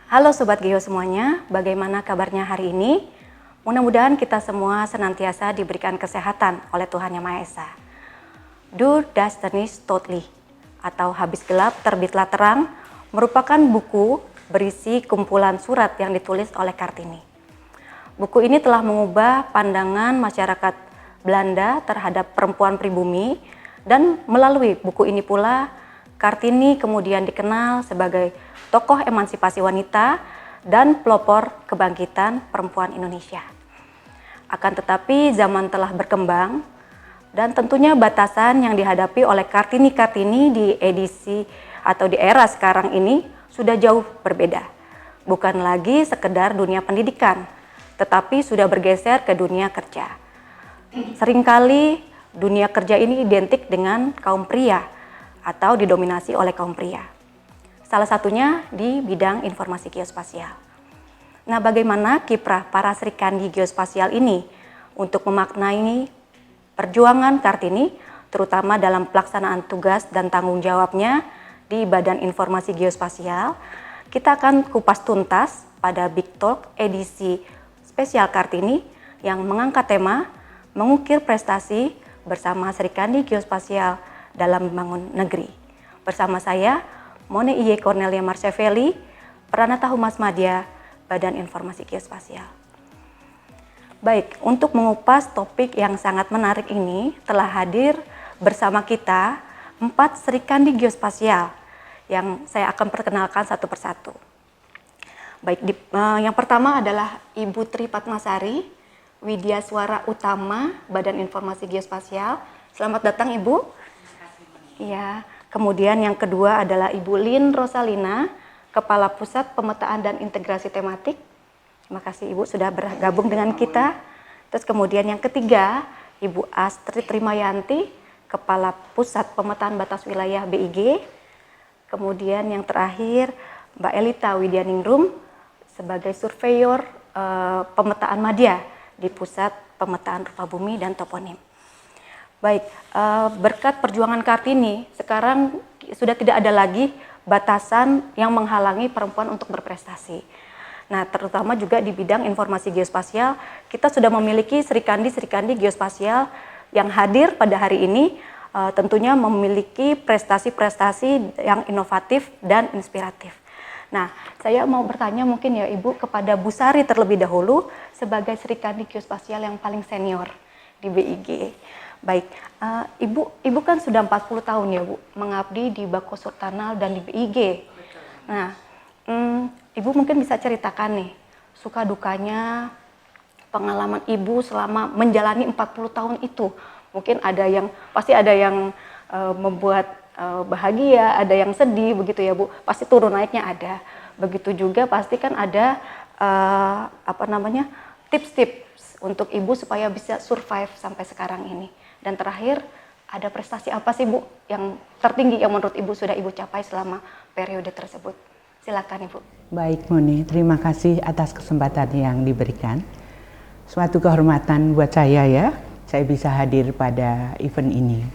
Halo Sobat Geo semuanya, bagaimana kabarnya hari ini? Mudah-mudahan kita semua senantiasa diberikan kesehatan oleh Tuhan Yang Maha Esa. Dur das Darkness Totally atau Habis Gelap Terbitlah Terang merupakan buku berisi kumpulan surat yang ditulis oleh Kartini. Buku ini telah mengubah pandangan masyarakat Belanda terhadap perempuan pribumi, dan melalui buku ini pula Kartini kemudian dikenal sebagai tokoh emansipasi wanita dan pelopor kebangkitan perempuan Indonesia. Akan tetapi zaman telah berkembang dan tentunya batasan yang dihadapi oleh Kartini-Kartini di edisi atau di era sekarang ini sudah jauh berbeda. Bukan lagi sekedar dunia pendidikan, tetapi sudah bergeser ke dunia kerja. Seringkali dunia kerja ini identik dengan kaum pria atau didominasi oleh kaum pria. Salah satunya di bidang informasi geospasial. Nah, bagaimana kiprah para Serikandi geospasial ini untuk memaknai perjuangan Kartini, terutama dalam pelaksanaan tugas dan tanggung jawabnya di Badan Informasi Geospasial? Kita akan kupas tuntas pada Big Talk edisi spesial Kartini yang mengangkat tema mengukir prestasi bersama Serikandi Geospasial dalam membangun negeri. Bersama saya, Mone I. Cornelia Marcevelli, Pranata Humas Madya, Badan Informasi Geospasial. Baik, untuk mengupas topik yang sangat menarik ini, telah hadir bersama kita 4 Serikandi Geospasial yang saya akan perkenalkan satu persatu. Baik, yang pertama adalah Ibu Tri Padmasari, Widya Suara Utama, Badan Informasi Geospasial. Selamat datang Ibu. Iya. Kemudian yang kedua adalah Ibu Lin Rosalina, Kepala Pusat Pemetaan dan Integrasi Tematik. Terima kasih Ibu sudah bergabung dengan kita. Terus kemudian yang ketiga, Ibu Astrid Trimayanti, Kepala Pusat Pemetaan Batas Wilayah BIG. Kemudian yang terakhir, Mbak Elita Widyaningrum sebagai surveyor pemetaan Madya di Pusat Pemetaan Rupa Bumi dan Toponim. Baik, berkat perjuangan Kartini, sekarang sudah tidak ada lagi batasan yang menghalangi perempuan untuk berprestasi. Nah, terutama juga di bidang informasi geospasial, kita sudah memiliki serikandi-serikandi geospasial yang hadir pada hari ini, tentunya memiliki prestasi-prestasi yang inovatif dan inspiratif. Nah, saya mau bertanya mungkin ya Ibu kepada Bu Sari terlebih dahulu sebagai serikandi geospasial yang paling senior di BIG. Baik, Ibu kan sudah 40 tahun ya Bu mengabdi di Bako Surtanal dan di BIG. Nah, Ibu mungkin bisa ceritakan nih suka dukanya pengalaman Ibu selama menjalani 40 tahun itu. Mungkin pasti ada yang membuat bahagia, ada yang sedih begitu ya Bu. Pasti turun naiknya ada. Begitu juga pasti kan ada tips-tips untuk Ibu supaya bisa survive sampai sekarang ini. Dan terakhir, ada prestasi apa sih Bu yang tertinggi yang menurut Ibu sudah Ibu capai selama periode tersebut? Silakan Ibu. Baik Mone, terima kasih atas kesempatan yang diberikan. Suatu kehormatan buat saya ya, saya bisa hadir pada event ini.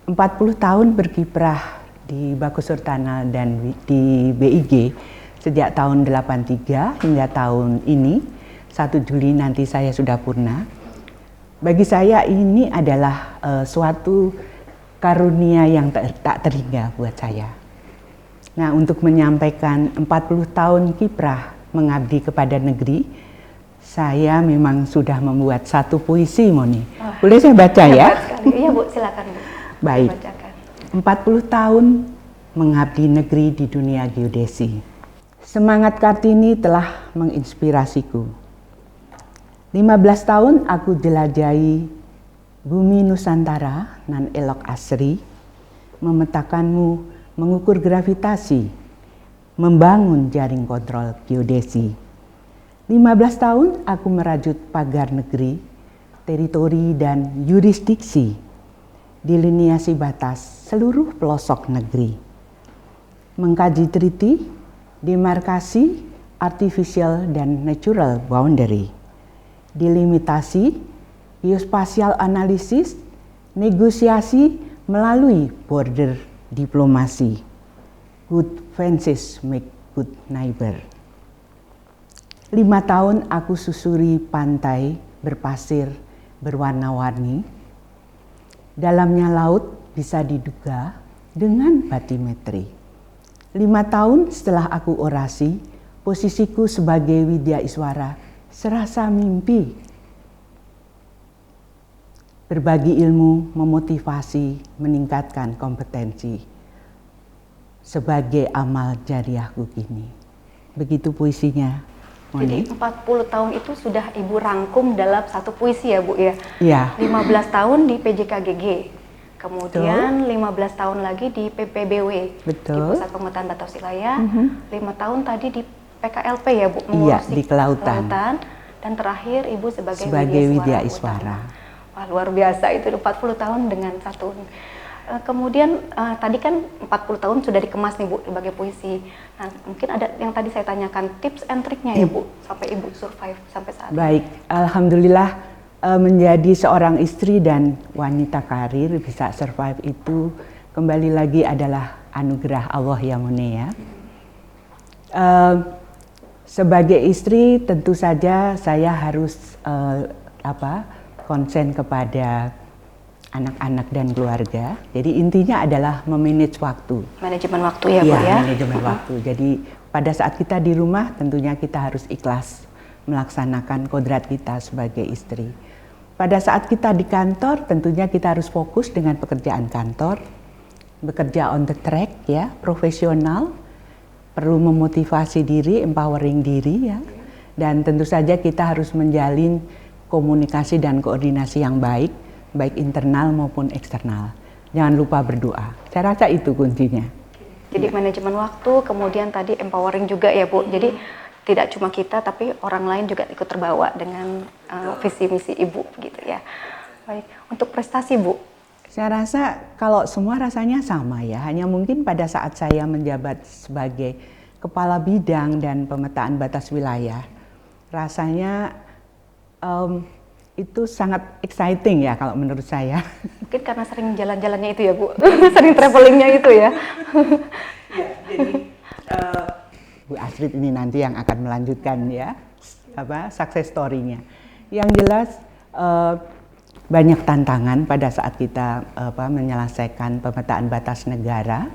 40 tahun berkiprah di Bako Surtanal dan di BIG sejak tahun 83 hingga tahun ini, 1 Juli nanti saya sudah purna. Bagi saya ini adalah suatu karunia yang tak terhingga buat saya. Nah, untuk menyampaikan 40 tahun kiprah mengabdi kepada negeri, saya memang sudah membuat satu puisi, Moni. Boleh saya baca ya? Iya Bu, silakan Bu. Baik. 40 tahun mengabdi negeri di dunia geodesi. Semangat Kartini telah menginspirasiku. 15 tahun aku jelajahi bumi Nusantara nan elok asri, memetakanmu, mengukur gravitasi, membangun jaring kontrol geodesi. 15 tahun aku merajut pagar negeri, teritori dan yurisdiksi, diliniasi batas seluruh pelosok negeri. Mengkaji treaty, demarkasi, artificial dan natural boundary. Delimitasi, geospasial analisis, negosiasi melalui border diplomasi. Good fences make good neighbor. 5 tahun aku susuri pantai berpasir berwarna-warni. Dalamnya laut bisa diduga dengan batimetri. 5 tahun setelah aku orasi, posisiku sebagai Widya Iswara serasa mimpi. Berbagi ilmu, memotivasi, meningkatkan kompetensi sebagai amal jariahku kini. Begitu puisinya. Jadi 40 tahun itu sudah Ibu rangkum dalam satu puisi ya Bu ya? Iya. 15 tahun di PJKGG, kemudian 15 tahun lagi di PPBW, Betul. di Pusat Pemetaan Batas Wilayah, 5 tahun tadi di PKLP ya Bu, Iya, mengurusi di Kelautan. Dan terakhir Ibu sebagai Widya Widya Iswara. Wah, luar biasa itu 40 tahun dengan satu. Kemudian tadi kan 40 tahun sudah dikemas nih Bu sebagai puisi. Nah, mungkin ada yang tadi saya tanyakan tips and triknya ya Bu sampai Ibu survive sampai saat ini. Baik, alhamdulillah menjadi seorang istri dan wanita karir bisa survive itu kembali lagi adalah anugerah Allah ya Mune ya. Sebagai istri tentu saja saya harus konsen kepada anak-anak dan keluarga. Jadi intinya adalah memanage waktu. Manajemen waktu ya Bu ya. Manajemen waktu. Jadi pada saat kita di rumah tentunya kita harus ikhlas melaksanakan kodrat kita sebagai istri. Pada saat kita di kantor tentunya kita harus fokus dengan pekerjaan kantor. Bekerja on the track ya, profesional. Perlu memotivasi diri, empowering diri ya. Dan tentu saja kita harus menjalin komunikasi dan koordinasi yang baik internal maupun eksternal. Jangan lupa berdoa. Saya rasa itu kuncinya. Jadi manajemen waktu, kemudian tadi empowering juga ya Bu. Jadi tidak cuma kita tapi orang lain juga ikut terbawa dengan visi misi Ibu gitu ya. Baik, untuk prestasi Bu. Saya rasa kalau semua rasanya sama ya. Hanya mungkin pada saat saya menjabat sebagai kepala bidang dan pemetaan batas wilayah, rasanya itu sangat exciting ya kalau menurut saya. Mungkin karena sering jalan-jalannya itu ya Bu, sering travelingnya itu ya. Jadi Bu Astrid ini nanti yang akan melanjutkan ya success story-nya. Yang jelas banyak tantangan pada saat kita menyelesaikan pemetaan batas negara.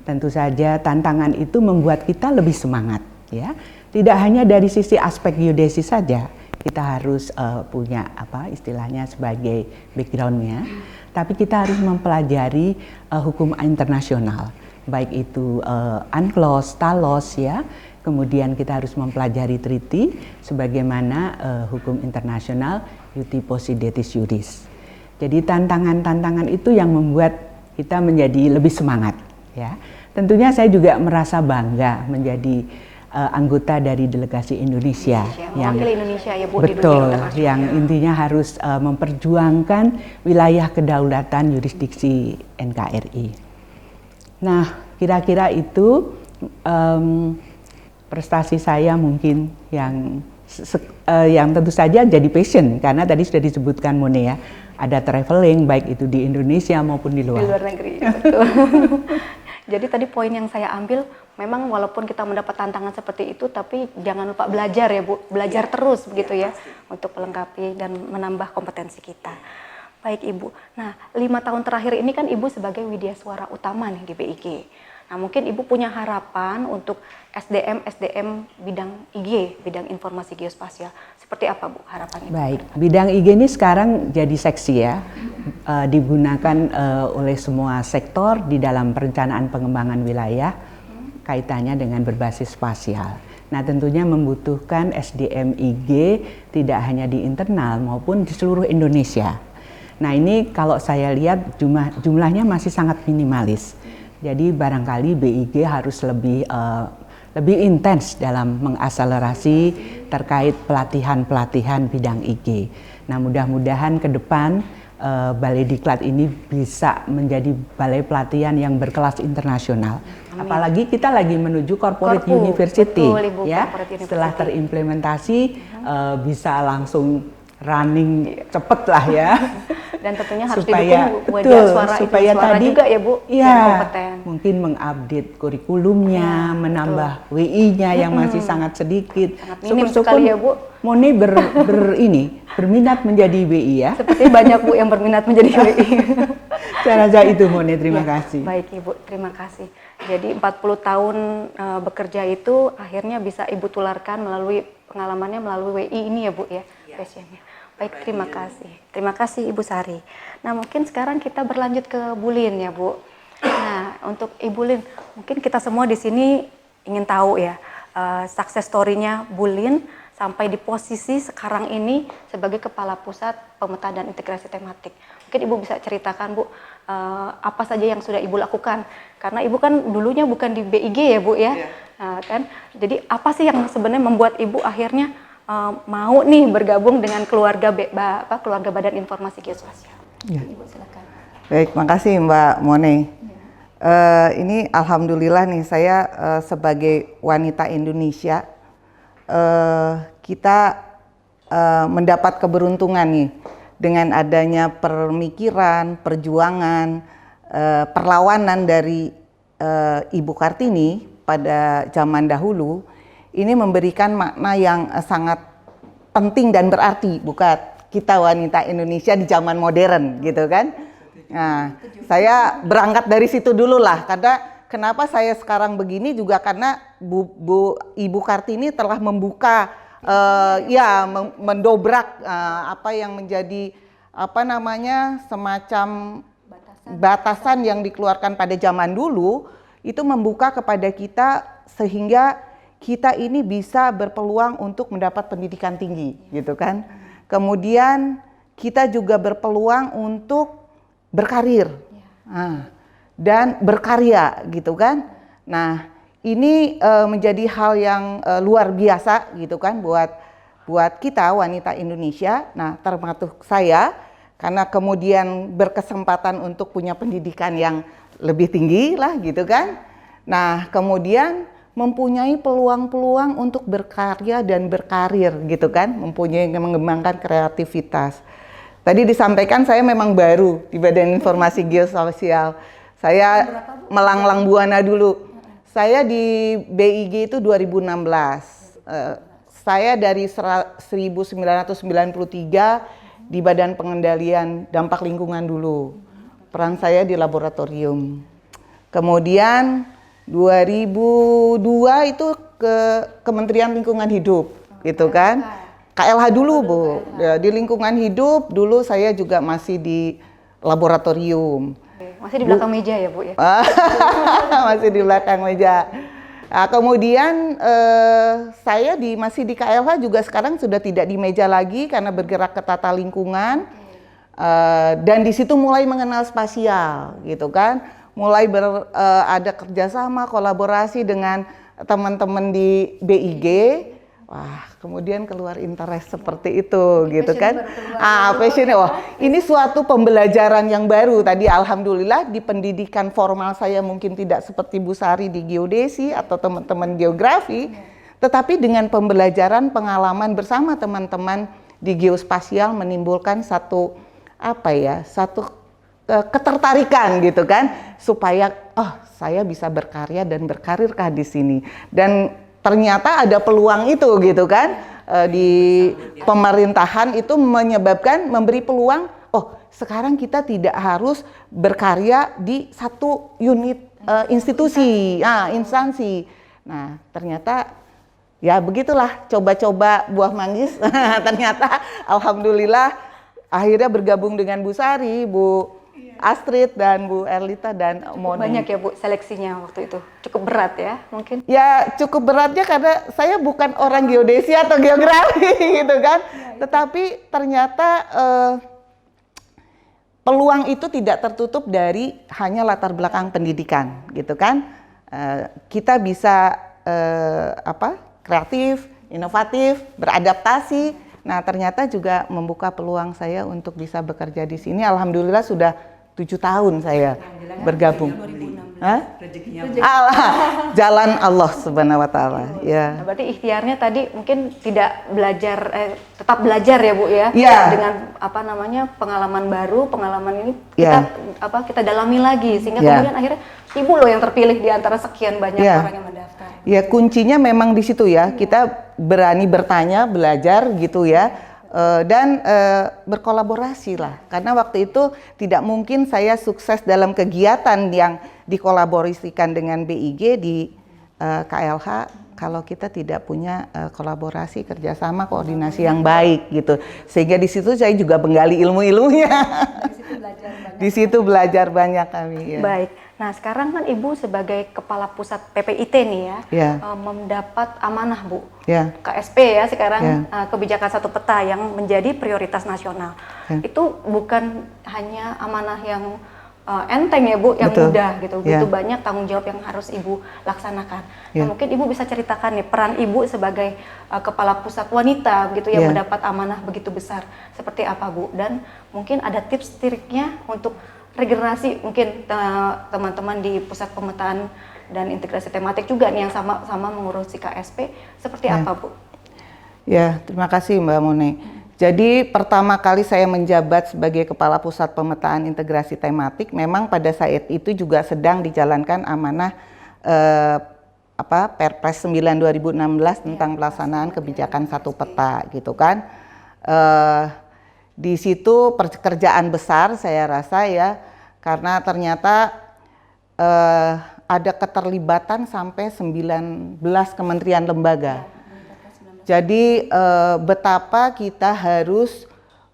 Tentu saja tantangan itu membuat kita lebih semangat ya. Tidak hanya dari sisi aspek geodesi saja. Kita harus punya istilahnya sebagai background-nya, tapi kita harus mempelajari hukum internasional, baik itu UNCLOS, TALOS ya. Kemudian kita harus mempelajari treaty sebagaimana hukum internasional Iuti Possidetis Juris. Jadi tantangan-tantangan itu yang membuat kita menjadi lebih semangat ya. Tentunya saya juga merasa bangga menjadi anggota dari delegasi Indonesia yang mewakili Indonesia ya Bu, betul, di dunia yang intinya harus memperjuangkan wilayah kedaulatan yurisdiksi NKRI. Nah, kira-kira itu prestasi saya mungkin yang tentu saja jadi passion karena tadi sudah disebutkan Mone ya, ada traveling baik itu di Indonesia maupun di luar negeri. Betul. Jadi tadi poin yang saya ambil, memang walaupun kita mendapat tantangan seperti itu, tapi jangan lupa belajar ya Bu, belajar terus begitu ya, untuk melengkapi dan menambah kompetensi kita. Baik Ibu, nah 5 tahun terakhir ini kan Ibu sebagai Widya Suara utama nih di BIG. Nah mungkin Ibu punya harapan untuk SDM bidang IG, bidang informasi geospasial. Seperti apa Bu harapannya? Baik, bidang IG ini sekarang jadi seksi ya, digunakan oleh semua sektor di dalam perencanaan pengembangan wilayah kaitannya dengan berbasis spasial. Nah tentunya membutuhkan SDM IG tidak hanya di internal maupun di seluruh Indonesia. Nah ini kalau saya lihat jumlahnya masih sangat minimalis. Jadi barangkali BIG harus lebih intens dalam mengakselerasi terkait pelatihan-pelatihan bidang IG. Nah mudah-mudahan ke depan Balai Diklat ini bisa menjadi balai pelatihan yang berkelas internasional. Amin. Apalagi kita lagi menuju corporate university, betul, Ibu, ya. Setelah terimplementasi bisa langsung running cepet lah ya. Dan tentunya harus supaya didukung wajah betul, suara supaya itu suara tadi juga ya Bu, ya, yang kompeten. mungkin mengupdate kurikulumnya, Ya, menambah WI-nya yang masih sangat sedikit. Sangat minim sekali ya Bu. Mone berminat menjadi WI ya. Seperti banyak Bu yang berminat menjadi WI. Saya rasa itu Mone, terima Ya, kasih. baik Ibu, terima kasih. Jadi 40 tahun bekerja itu akhirnya bisa Ibu tularkan melalui pengalamannya melalui WI ini ya Bu ya, passionnya. Baik, terima kasih. Terima kasih Ibu Sari. Nah, mungkin sekarang kita berlanjut ke Bu Lin ya Bu. Nah, untuk Ibu Lin, mungkin kita semua di sini ingin tahu ya, success story-nya Bu Lin sampai di posisi sekarang ini sebagai Kepala Pusat Pemetaan dan Integrasi Tematik. Mungkin Ibu bisa ceritakan Bu, apa saja yang sudah Ibu lakukan? Karena Ibu kan dulunya bukan di BIG ya Bu ya, kan? Jadi apa sih yang sebenarnya membuat Ibu akhirnya mau nih bergabung dengan keluarga keluarga Badan Informasi Geospasial? Ya. Ibu silakan. Baik, makasih Mbak Mone. Ini alhamdulillah nih saya sebagai wanita Indonesia kita mendapat keberuntungan nih dengan adanya pemikiran, perjuangan, perlawanan dari Ibu Kartini pada zaman dahulu. Ini memberikan makna yang sangat penting dan berarti buat kita wanita Indonesia di zaman modern gitu kan. Nah, saya berangkat dari situ dulu lah, karena kenapa saya sekarang begini juga karena Ibu Kartini telah membuka mendobrak apa yang menjadi semacam batasan yang dikeluarkan pada zaman dulu, itu membuka kepada kita sehingga kita ini bisa berpeluang untuk mendapat pendidikan tinggi gitu kan. Kemudian kita juga berpeluang untuk berkarir dan berkarya gitu kan. Nah, ini menjadi hal yang luar biasa gitu kan buat kita wanita Indonesia. Nah, termasuk saya, karena kemudian berkesempatan untuk punya pendidikan yang lebih tinggi lah gitu kan. Nah, kemudian mempunyai peluang-peluang untuk berkarya dan berkarir gitu kan, mempunyai mengembangkan kreativitas. Tadi disampaikan saya memang baru di Badan Informasi Geospasial. Saya melanglang buana dulu. Saya di BIG itu 2016. Saya dari 1993 di Badan Pengendalian Dampak Lingkungan dulu. Peran saya di laboratorium. Kemudian 2002 itu ke Kementerian Lingkungan Hidup gitu kan. KLH dulu Bu, ya, di lingkungan hidup dulu saya juga masih di laboratorium. Masih di belakang meja ya Bu ya? Masih di belakang meja. Nah, kemudian saya masih di KLH juga sekarang sudah tidak di meja lagi karena bergerak ke tata lingkungan. Dan di situ mulai mengenal spasial gitu kan. Mulai ada kerjasama, kolaborasi dengan teman-teman di BIG. Wah, kemudian keluar interest seperti itu gitu kan. Passionnya, wah ini suatu pembelajaran yang baru. Tadi alhamdulillah di pendidikan formal saya mungkin tidak seperti Bu Sari di geodesi atau teman-teman geografi. Tetapi dengan pembelajaran pengalaman bersama teman-teman di geospasial menimbulkan satu ketertarikan gitu kan, supaya saya bisa berkarya dan berkarirkah di sini. Dan ternyata ada peluang itu gitu kan, di pemerintahan itu memberi peluang, sekarang kita tidak harus berkarya di satu unit institusi, instansi. Nah, ternyata ya begitulah, coba-coba buah manggis. Ternyata alhamdulillah akhirnya bergabung dengan Bu Sari, Bu Astrid dan Bu Erlita dan Mone. Banyak ya Bu seleksinya waktu itu, cukup berat ya mungkin? Ya cukup beratnya karena saya bukan orang geodesi atau geografi gitu kan. Tetapi ternyata peluang itu tidak tertutup dari hanya latar belakang pendidikan gitu kan. Kita bisa kreatif, inovatif, beradaptasi. Nah ternyata juga membuka peluang saya untuk bisa bekerja di sini. Alhamdulillah sudah 7 tahun saya bergabung. Hah? Jalan Allah Subhanahu wa taala. Ya. Nah, berarti ikhtiarnya tadi mungkin tidak belajar, tetap belajar ya Bu ya. Iya. Dengan apa namanya pengalaman baru, pengalaman ini Iya. kita dalami lagi sehingga Iya. kemudian akhirnya Ibu loh yang terpilih di antara sekian banyak Iya. orang yang mendaftar. Ya kuncinya memang di situ ya. Kita berani bertanya, belajar gitu ya. Dan berkolaborasi lah. Karena waktu itu tidak mungkin saya sukses dalam kegiatan yang dikolaborasikan dengan BIG di KLH kalau kita tidak punya kolaborasi, kerjasama, koordinasi yang baik gitu. Sehingga di situ saya juga menggali ilmu-ilmunya. Di situ belajar banyak kami. Ya. Baik. Nah sekarang kan Ibu sebagai Kepala Pusat PPIT nih ya, mendapat amanah Bu, KSP ya sekarang, kebijakan satu peta yang menjadi prioritas nasional. Itu bukan hanya amanah yang enteng ya Bu, yang mudah gitu, begitu banyak tanggung jawab yang harus Ibu laksanakan. Nah, mungkin Ibu bisa ceritakan nih peran Ibu sebagai Kepala Pusat Wanita begitu yang mendapat amanah begitu besar, seperti apa Bu? Dan mungkin ada tips triknya untuk regenerasi mungkin teman-teman di pusat pemetaan dan integrasi tematik juga nih yang sama-sama mengurusi KSP seperti apa Bu? Ya, terima kasih Mbak Mone. Jadi pertama kali saya menjabat sebagai Kepala Pusat Pemetaan Integrasi Tematik, memang pada saat itu juga sedang dijalankan amanah Perpres 9 2016 tentang pelaksanaan kebijakan satu peta gitu kan. Di situ pekerjaan besar saya rasa ya, karena ternyata ada keterlibatan sampai 19 kementerian lembaga. Jadi betapa kita harus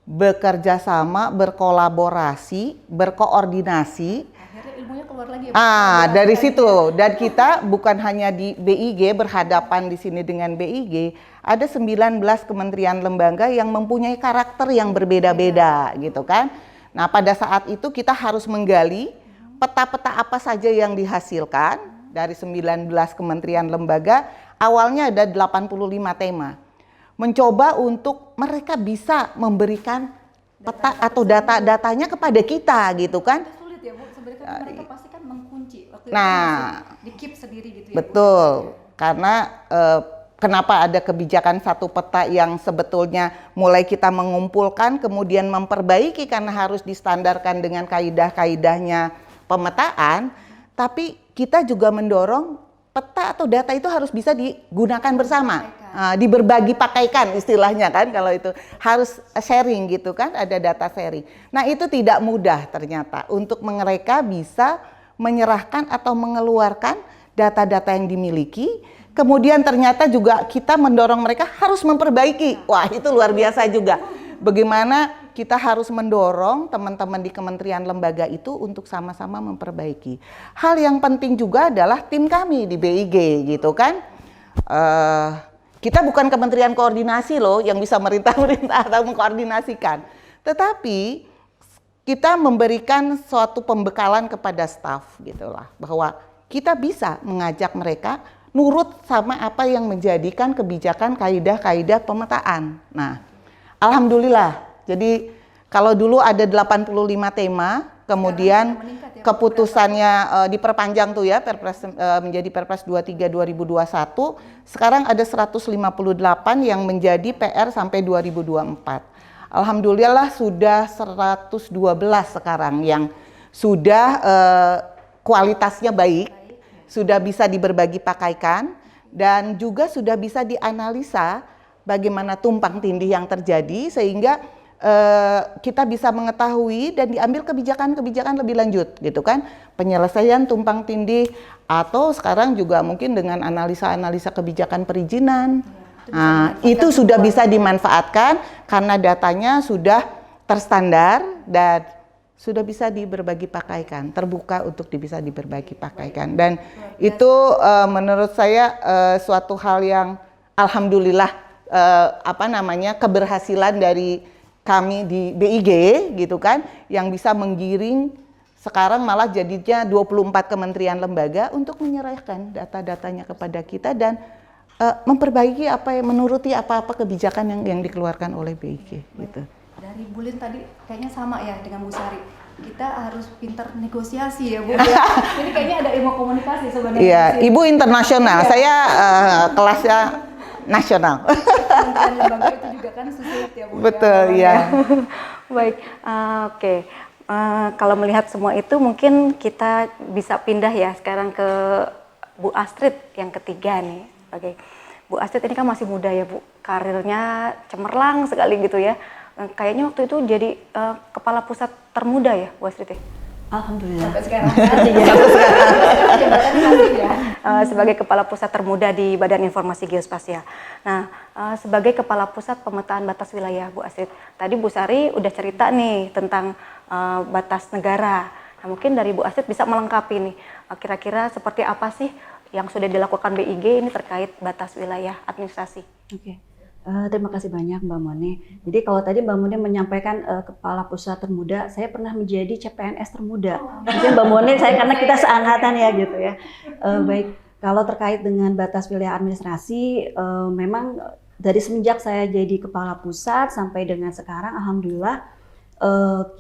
bekerja sama, berkolaborasi, berkoordinasi. Akhirnya ilmunya keluar lagi ya? Dari situ. Dan kita bukan hanya di BIG berhadapan di sini dengan BIG, ada 19 kementerian lembaga yang mempunyai karakter yang berbeda-beda gitu kan. Nah pada saat itu kita harus menggali peta-peta apa saja yang dihasilkan dari 19 kementerian lembaga. Awalnya ada 85 tema. Mencoba untuk mereka bisa memberikan peta atau data-datanya kepada kita gitu kan. Sulit ya Bu, sebenarnya mereka pasti kan mengkunci waktu itu di keep sendiri gitu ya. Betul, karena kenapa ada kebijakan satu peta yang sebetulnya mulai kita mengumpulkan kemudian memperbaiki karena harus distandarkan dengan kaidah-kaidahnya pemetaan, tapi kita juga mendorong peta atau data itu harus bisa digunakan bersama, diberbagi pakaikan istilahnya kan, kalau itu harus sharing gitu kan, ada data sharing. Nah itu tidak mudah ternyata untuk mereka bisa menyerahkan atau mengeluarkan data-data yang dimiliki. Kemudian ternyata juga kita mendorong mereka harus memperbaiki. Wah itu luar biasa juga. Bagaimana kita harus mendorong teman-teman di kementerian lembaga itu untuk sama-sama memperbaiki. Hal yang penting juga adalah tim kami di BIG gitu kan. Kita bukan kementerian koordinasi loh yang bisa merintah-merintah atau mengkoordinasikan. Tetapi kita memberikan suatu pembekalan kepada staf gitulah. Bahwa kita bisa mengajak mereka nurut sama apa yang menjadikan kebijakan kaidah-kaidah pemetaan. Nah, alhamdulillah. Jadi kalau dulu ada 85 tema, kemudian keputusannya diperpanjang tuh ya, menjadi Perpres 23 2021. Sekarang ada 158 yang menjadi PR sampai 2024. Alhamdulillah sudah 112 sekarang yang sudah kualitasnya baik. Sudah bisa diberbagi pakaikan dan juga sudah bisa dianalisa bagaimana tumpang tindih yang terjadi sehingga kita bisa mengetahui dan diambil kebijakan-kebijakan lebih lanjut gitu kan, penyelesaian tumpang tindih atau sekarang juga mungkin dengan analisa-analisa kebijakan perizinan. Itu sudah bisa dimanfaatkan karena datanya sudah terstandar dan sudah bisa diberbagi pakaikan, terbuka untuk bisa diberbagi pakaikan. Dan itu menurut saya suatu hal yang alhamdulillah keberhasilan dari kami di BIG gitu kan, yang bisa menggiring sekarang malah jadinya 24 kementerian lembaga untuk menyerahkan data-datanya kepada kita dan memperbaiki menuruti apa-apa kebijakan yang dikeluarkan oleh BIG gitu. Dari Bu Lin tadi kayaknya sama ya dengan Bu Sari. kita harus pintar negosiasi ya Bu. Ini kayaknya ada ilmu komunikasi sebenarnya. Iya, Ibu internasional, saya kelasnya nasional. Kementerian lembaga itu juga kan sulit ya Bu. Betul, ya. Baik, oke. Kalau melihat semua itu mungkin kita bisa pindah ya sekarang ke Bu Astrid yang ketiga nih. Oke, Bu Astrid ini kan masih muda ya Bu, karirnya cemerlang sekali gitu ya. Kayaknya waktu itu jadi kepala pusat termuda ya Bu Astrid ya? Alhamdulillah. Sampai sekarang. Sebagai kepala pusat termuda di Badan Informasi Geospasial. Nah, sebagai kepala pusat pemetaan batas wilayah Bu Astrid, tadi Bu Sari udah cerita nih tentang batas negara. Nah, mungkin dari Bu Astrid bisa melengkapi nih, kira-kira seperti apa sih yang sudah dilakukan BIG ini terkait batas wilayah administrasi? Oke. Terima kasih banyak Mbak Mone. Jadi kalau tadi Mbak Mone menyampaikan kepala pusat termuda, saya pernah menjadi CPNS termuda. Mungkin Mbak Mone, karena kita seangkatan ya gitu ya. Baik, kalau terkait dengan batas wilayah administrasi, memang dari semenjak saya jadi kepala pusat sampai dengan sekarang, alhamdulillah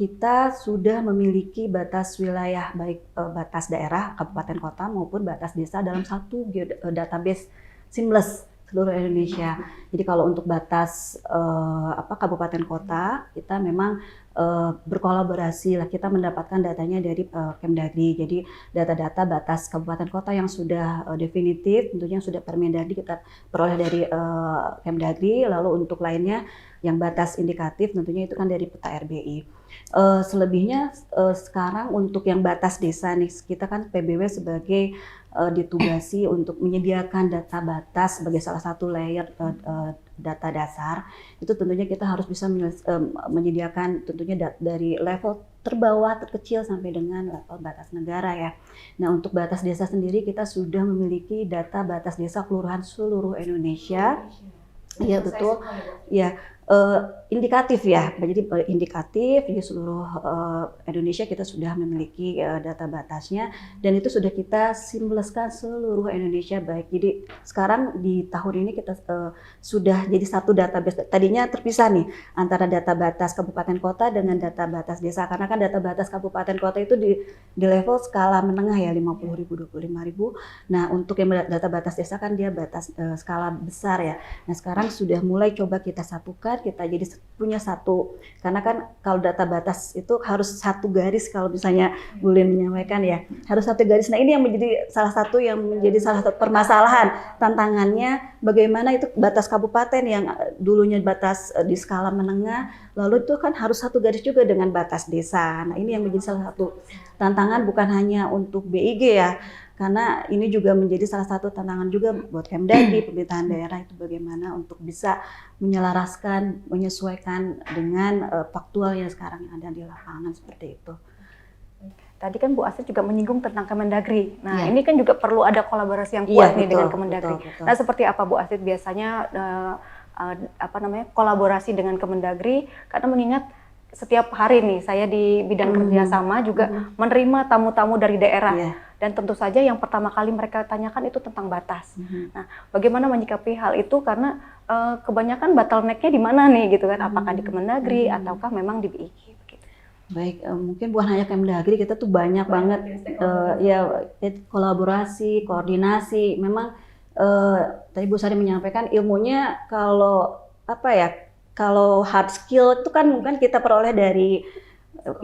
kita sudah memiliki batas wilayah, baik batas daerah, kabupaten kota maupun batas desa dalam satu database seamless seluruh Indonesia. Jadi kalau untuk batas kabupaten kota, kita memang berkolaborasi lah, kita mendapatkan datanya dari Kemdagri. Jadi data-data batas kabupaten kota yang sudah definitif, tentunya sudah Permendagri kita peroleh dari Kemdagri. Lalu untuk lainnya yang batas indikatif tentunya itu kan dari peta RBI. Selebihnya sekarang untuk yang batas desa nih, kita kan PBW sebagai ditugasi untuk menyediakan data batas sebagai salah satu layer data dasar. Itu tentunya kita harus bisa menyediakan tentunya dari level terbawah terkecil sampai dengan level batas negara ya. Nah, untuk batas desa sendiri kita sudah memiliki data batas desa kelurahan seluruh Indonesia. Iya betul. Ya, indikatif ya. Jadi indikatif di seluruh Indonesia kita sudah memiliki data batasnya, dan itu sudah kita seamless-kan seluruh Indonesia baik. Jadi sekarang di tahun ini kita sudah jadi satu database. Tadinya terpisah nih antara data batas kabupaten kota dengan data batas desa, karena kan data batas kabupaten kota itu di level skala menengah ya, 50.000, 25.000. Nah, untuk yang data batas desa kan dia batas skala besar ya. Nah, sekarang sudah mulai coba kita satukan, kita jadi punya satu, karena kan kalau data batas itu harus satu garis, kalau misalnya Bulin menyampaikan ya, harus satu garis. Nah, ini yang menjadi salah satu permasalahan, tantangannya bagaimana itu batas kabupaten yang dulunya batas di skala menengah, lalu itu kan harus satu garis juga dengan batas desa. Nah, ini yang menjadi salah satu tantangan bukan hanya untuk BIG ya, karena ini juga menjadi salah satu tantangan juga buat Kemdagri, pemerintahan daerah, itu bagaimana untuk bisa menyelaraskan, menyesuaikan dengan faktual yang sekarang ada di lapangan seperti itu. Tadi kan Bu Astrid juga menyinggung tentang Kemendagri. Nah, Ya. Ini kan juga perlu ada kolaborasi yang kuat nih dengan Kemendagri. Betul. Nah, seperti apa Bu Astrid biasanya kolaborasi dengan Kemendagri? Karena mengingat setiap hari nih saya di bidang kerjasama juga menerima tamu-tamu dari daerah. Yeah. Dan tentu saja yang pertama kali mereka tanyakan itu tentang batas. Nah, bagaimana menyikapi hal itu, karena kebanyakan bottleneck-nya di mana nih gitu kan? Apakah di Kemendagri ataukah memang di BIG? Begitu. Baik, mungkin bukan hanya Kemdagri, kita tuh banyak banget kolaborasi, koordinasi. Memang tadi Bu Sari menyampaikan ilmunya, kalau kalau hard skill itu kan mungkin kita peroleh dari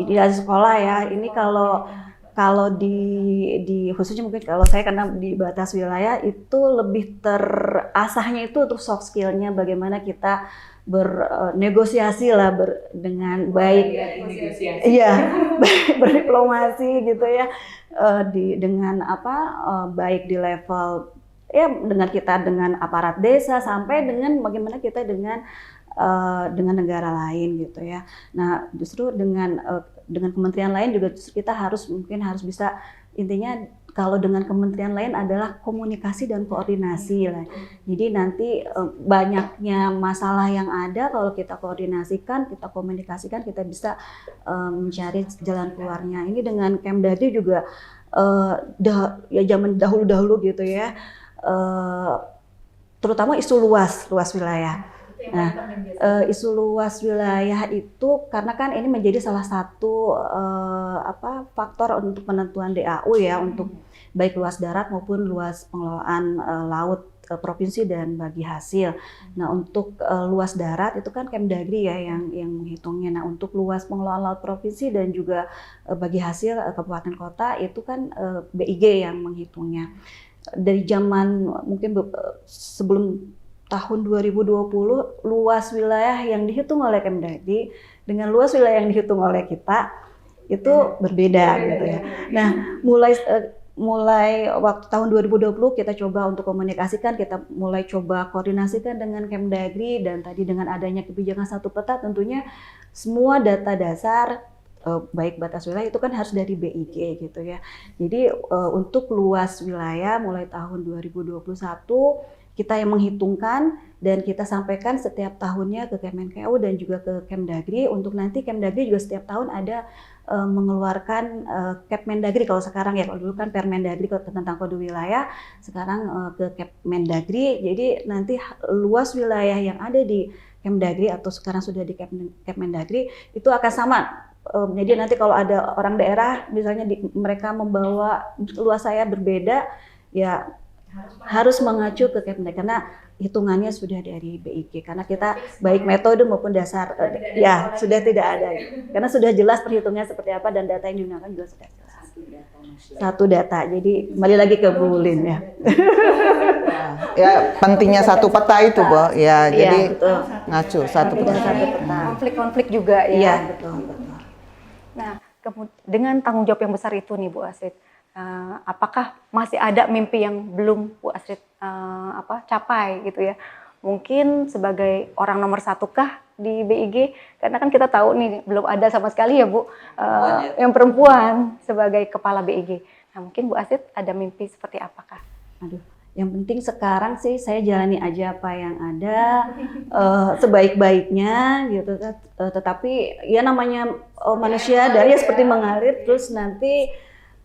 sekolah ya. Ini kalau di khususnya mungkin kalau saya karena di batas wilayah itu lebih terasahnya itu untuk soft skill-nya, bagaimana kita bernegosiasi lah dengan baik, iya, berdiplomasi gitu ya, dengan baik di level ya dengan aparat desa sampai dengan bagaimana kita dengan negara lain gitu ya. Nah, justru dengan kementerian lain juga justru kita harus bisa, intinya kalau dengan kementerian lain adalah komunikasi dan koordinasi lah. Jadi nanti banyaknya masalah yang ada, kalau kita koordinasikan, kita komunikasikan, kita bisa mencari jalan keluarnya. Ini dengan Kemdagri juga zaman dahulu gitu ya, terutama isu luas wilayah. Nah, isu luas wilayah itu karena kan ini menjadi salah satu faktor untuk penentuan DAU ya, untuk baik luas darat maupun luas pengelolaan laut provinsi dan bagi hasil. Nah, untuk luas darat itu kan Kemdagri ya yang menghitungnya. Nah, untuk luas pengelolaan laut provinsi dan juga bagi hasil kabupaten kota itu kan BIG yang menghitungnya. Dari zaman mungkin sebelum tahun 2020, luas wilayah yang dihitung oleh Kemdagri dengan luas wilayah yang dihitung oleh kita itu berbeda gitu ya. Nah, mulai waktu tahun 2020 kita coba untuk komunikasikan, kita mulai coba koordinasikan dengan Kemdagri, dan tadi dengan adanya kebijakan satu peta tentunya semua data dasar baik batas wilayah itu kan harus dari BIG gitu ya. Jadi untuk luas wilayah mulai tahun 2021 kita yang menghitungkan dan kita sampaikan setiap tahunnya ke Kemenkeu dan juga ke Kemdagri, untuk nanti Kemdagri juga setiap tahun ada mengeluarkan Kepmendagri kalau sekarang ya, kalau dulu kan Permendagri tentang kode wilayah, sekarang ke Kepmendagri. Jadi nanti luas wilayah yang ada di Kemdagri atau sekarang sudah di Kepmendagri itu akan sama. Jadi nanti kalau ada orang daerah misalnya mereka membawa luas saya berbeda ya harus mengacu ke Kemdagri karena hitungannya sudah dari BIG, karena kita baik metode maupun dasar ya sudah tidak ada karena sudah jelas perhitungannya seperti apa dan data yang digunakan juga sudah jelas. Satu data, jadi kembali lagi ke Bu Lin ya. Ya pentingnya satu peta itu, Bu. Ya, jadi betul. ngacu satu peta. Konflik-konflik juga ya. Iya, betul. Nah, dengan tanggung jawab yang besar itu nih Bu Astrid, apakah masih ada mimpi yang belum Bu Astrid capai gitu ya? Mungkin sebagai orang nomor satu kah di BIG? Karena kan kita tahu nih belum ada sama sekali ya Bu yang perempuan sebagai kepala BIG. Nah, mungkin Bu Astrid ada mimpi seperti apakah? Aduh, yang penting sekarang sih saya jalani aja apa yang ada sebaik-baiknya gitu kan. Tetapi ya namanya manusia dari seperti mengalir, terus nanti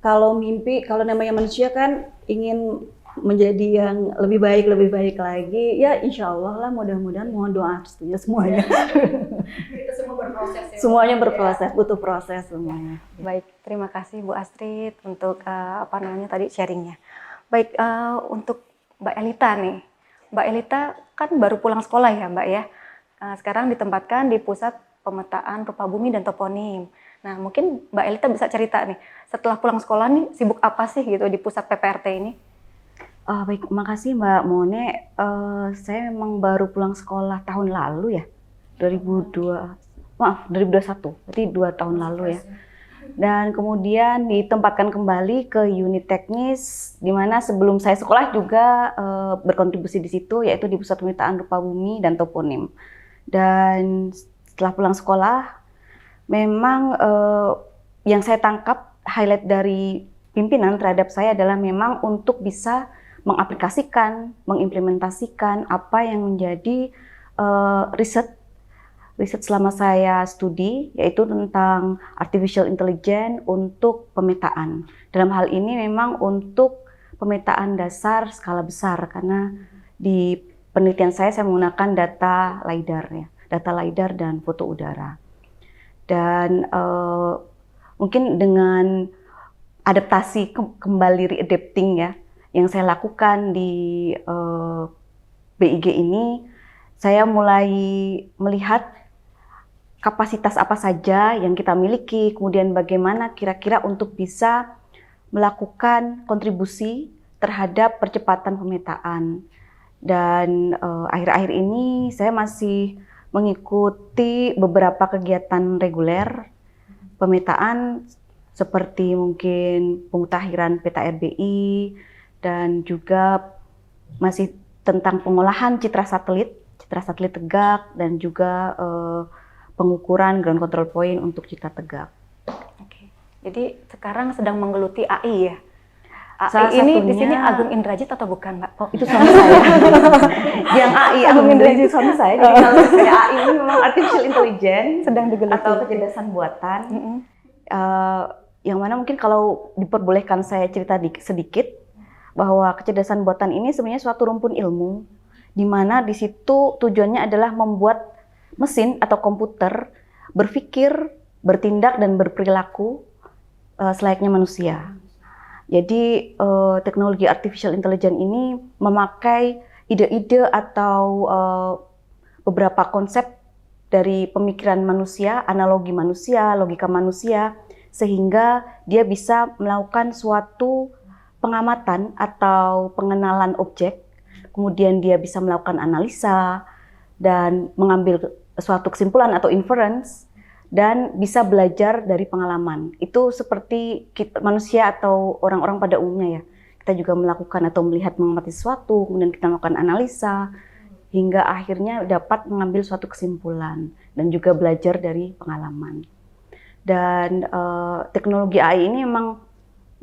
kalau mimpi, kalau namanya manusia kan ingin menjadi yang lebih baik lagi, ya insya Allah lah, mudah-mudahan, mohon doa restunya semuanya. Itu semua berproses ya? Semuanya berproses, butuh proses semuanya. Baik, terima kasih Bu Astrid untuk tadi sharingnya. Baik, untuk Mbak Elita nih, Mbak Elita kan baru pulang sekolah ya Mbak ya, sekarang ditempatkan di Pusat Pemetaan Rupa Bumi dan Toponim. Nah, mungkin Mbak Elita bisa cerita nih, setelah pulang sekolah nih sibuk apa sih gitu di pusat PPRT ini? Baik, makasih Mbak Mone. Saya memang baru pulang sekolah tahun lalu ya, 2021, berarti 2 tahun lalu ya. Dan kemudian ditempatkan kembali ke unit teknis, di mana sebelum saya sekolah juga berkontribusi di situ, yaitu di Pusat Pemetaan Rupa Bumi dan Toponim. Dan setelah pulang sekolah, memang yang saya tangkap highlight dari pimpinan terhadap saya adalah memang untuk bisa mengaplikasikan, mengimplementasikan apa yang menjadi riset selama saya studi, yaitu tentang artificial intelligence untuk pemetaan. Dalam hal ini memang untuk pemetaan dasar skala besar, karena di penelitian saya menggunakan data LiDAR ya, data LiDAR dan foto udara. Dan mungkin dengan adaptasi kembali readapting ya, yang saya lakukan di BIG ini, saya mulai melihat kapasitas apa saja yang kita miliki, kemudian bagaimana kira-kira untuk bisa melakukan kontribusi terhadap percepatan pemetaan. Dan akhir-akhir ini saya masih mengikuti beberapa kegiatan reguler pemetaan seperti mungkin pemutakhiran peta RBI, dan juga masih tentang pengolahan citra satelit tegak, dan juga pengukuran ground control point untuk citra tegak. Oke. Jadi sekarang sedang menggeluti AI ya? Salah AI ini satunya, di sini Agung Indrajit atau bukan Mbak? Oh, itu suami saya. Yang AI Agung Indrajit itu suami saya. Jadi kalau saya AI ini memang artificial intelligence sedang digeluti atau kecerdasan buatan. Yang mana mungkin kalau diperbolehkan saya cerita sedikit, bahwa kecerdasan buatan ini sebenarnya suatu rumpun ilmu di mana di situ tujuannya adalah membuat mesin atau komputer berpikir, bertindak, dan berperilaku selayaknya manusia. Jadi teknologi artificial intelligence ini memakai ide-ide atau beberapa konsep dari pemikiran manusia, analogi manusia, logika manusia, sehingga dia bisa melakukan suatu pengamatan atau pengenalan objek, kemudian dia bisa melakukan analisa dan mengambil suatu kesimpulan atau inference, dan bisa belajar dari pengalaman. Itu seperti manusia atau orang-orang pada umumnya ya. Kita juga melakukan atau melihat mengamati sesuatu, kemudian kita melakukan analisa, hingga akhirnya dapat mengambil suatu kesimpulan dan juga belajar dari pengalaman. Dan teknologi AI ini memang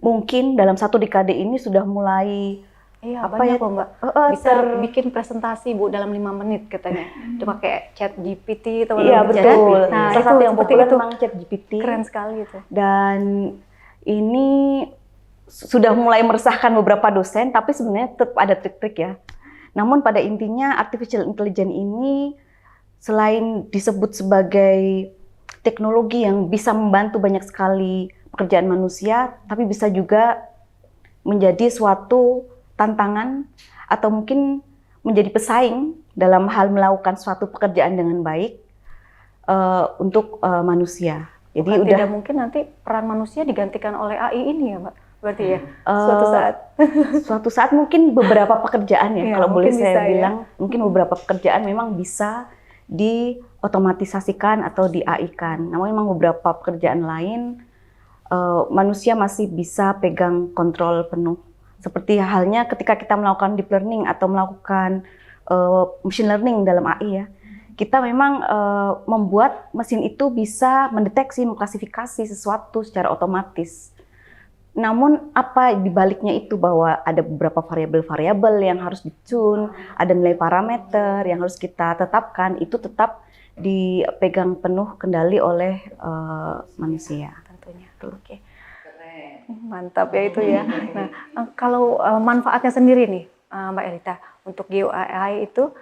mungkin dalam 1 dekade ini sudah mulai banyak loh Mbak. Bisa bikin presentasi Bu dalam 5 menit katanya. Itu pakai chat GPT atau Iya betul. Nah, salah satu yang populer memang chat GPT. Keren sekali itu. Dan ini sudah mulai meresahkan beberapa dosen, tapi sebenarnya tetap ada trik-trik ya. Namun pada intinya artificial intelligence ini selain disebut sebagai teknologi yang bisa membantu banyak sekali pekerjaan manusia, tapi bisa juga menjadi suatu tantangan atau mungkin menjadi pesaing dalam hal melakukan suatu pekerjaan dengan baik untuk manusia. Jadi tidak mungkin nanti peran manusia digantikan oleh AI ini ya Mbak? Berarti ya suatu saat. Suatu saat mungkin beberapa pekerjaan ya, kalau boleh saya bilang, mungkin beberapa pekerjaan memang bisa diotomatisasikan atau di-AI-kan. Namun memang beberapa pekerjaan lain manusia masih bisa pegang kontrol penuh. Seperti halnya ketika kita melakukan deep learning atau melakukan machine learning dalam AI ya. Kita memang membuat mesin itu bisa mendeteksi, mengklasifikasi sesuatu secara otomatis. Namun apa di baliknya itu, bahwa ada beberapa variabel-variabel yang harus di-tune, ada nilai parameter yang harus kita tetapkan, itu tetap dipegang penuh kendali oleh manusia. Tentunya. Oke. Mantap ya itu ya. Nah, kalau manfaatnya sendiri nih Mbak Elita untuk GeoAI itu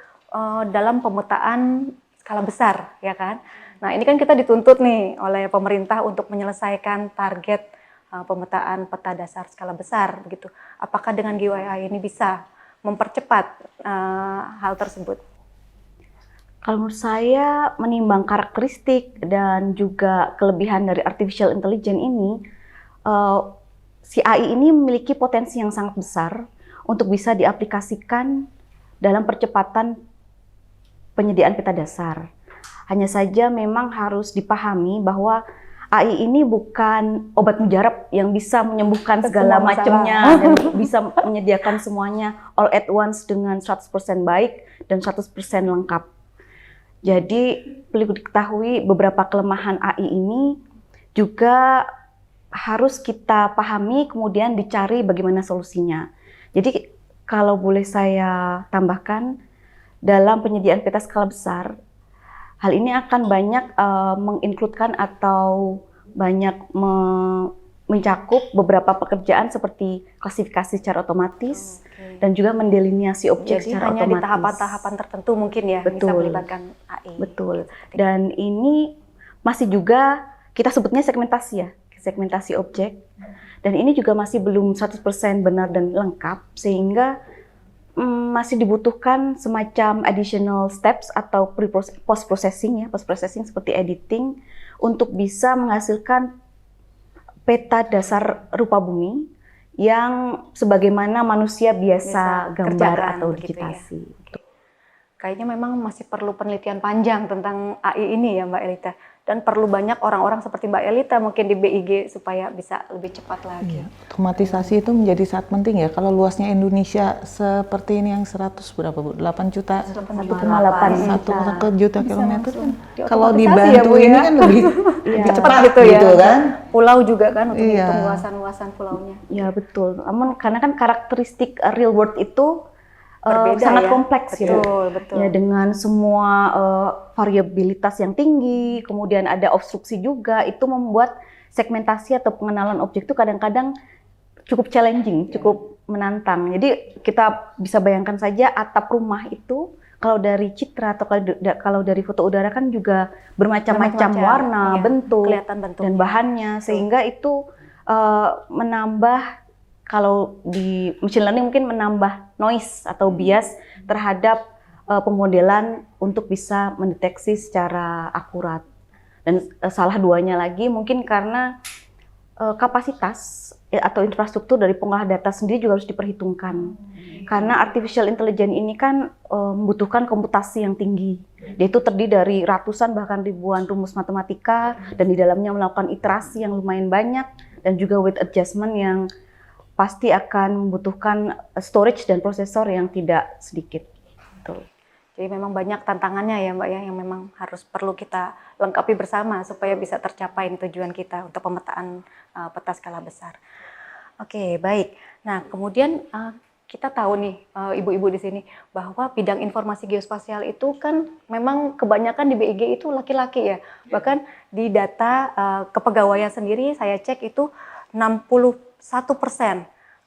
dalam pemetaan skala besar ya kan. Nah, ini kan kita dituntut nih oleh pemerintah untuk menyelesaikan target pemetaan peta dasar skala besar begitu. Apakah dengan GeoAI ini bisa mempercepat hal tersebut? Kalau menurut saya, menimbang karakteristik dan juga kelebihan dari artificial intelligence ini, si AI ini memiliki potensi yang sangat besar untuk bisa diaplikasikan dalam percepatan penyediaan peta dasar. Hanya saja memang harus dipahami bahwa AI ini bukan obat mujarab yang bisa menyembuhkan segala macamnya dan bisa menyediakan semuanya all at once dengan 100% baik dan 100% lengkap. Jadi perlu diketahui beberapa kelemahan AI ini juga harus kita pahami, kemudian dicari bagaimana solusinya. Jadi kalau boleh saya tambahkan, dalam penyediaan peta skala besar, hal ini akan banyak menginkludkan atau banyak mencakup beberapa pekerjaan seperti klasifikasi secara otomatis dan juga mendeliniasi objek secara hanya otomatis. Di tahapan-tahapan tertentu mungkin ya. Betul. Bisa melibatkan AI. Betul. Dan ini masih juga kita sebutnya segmentasi ya, segmentasi objek. Dan ini juga masih belum 100% benar dan lengkap, sehingga masih dibutuhkan semacam additional steps atau post processing ya, post processing seperti editing untuk bisa menghasilkan peta dasar rupa bumi yang sebagaimana manusia biasa gambar atau digitasi. Ya. Kayaknya memang masih perlu penelitian panjang tentang AI ini ya Mbak Elita. Dan perlu banyak orang-orang seperti Mbak Elita mungkin di BIG supaya bisa lebih cepat lagi. Ya, otomatisasi itu menjadi sangat penting ya. Kalau luasnya Indonesia seperti ini yang 100 berapa Bu? 8 juta? 1,8 juta kilometer kan. Kalau Diotomatisasi dibantu ya, Bu, ini ya? kan lebih cepat gitu ya. Gitu kan. Pulau juga kan untuk Iya. menghitung luasan-luasan pulaunya. Ya betul. Namun karena kan karakteristik real world itu Berbeda sangat ya. kompleks ya. Betul. Ya dengan semua variabilitas yang tinggi, kemudian ada obstruksi juga, itu membuat segmentasi atau pengenalan objek itu kadang-kadang cukup challenging, cukup menantang. Jadi kita bisa bayangkan saja atap rumah itu kalau dari citra atau kalau dari foto udara kan juga bermacam-macam warna, iya, bentuk, kelihatan bentuknya. dan bahannya, sehingga itu menambah, kalau di machine learning mungkin menambah noise atau bias terhadap pemodelan untuk bisa mendeteksi secara akurat. Dan salah duanya lagi mungkin karena kapasitas atau infrastruktur dari pengolah data sendiri juga harus diperhitungkan. Karena artificial intelligence ini kan membutuhkan komputasi yang tinggi. Dia itu terdiri dari ratusan bahkan ribuan rumus matematika, dan di dalamnya melakukan iterasi yang lumayan banyak, dan juga weight adjustment yang pasti akan membutuhkan storage dan prosesor yang tidak sedikit. Betul. Jadi memang banyak tantangannya ya Mbak ya, yang memang harus perlu kita lengkapi bersama supaya bisa tercapai tujuan kita untuk pemetaan peta skala besar. Oke, baik. Nah, kemudian kita tahu nih ibu-ibu di sini bahwa bidang informasi geospasial itu kan memang kebanyakan di BIG itu laki-laki ya. Bahkan di data kepegawaian sendiri saya cek itu 61%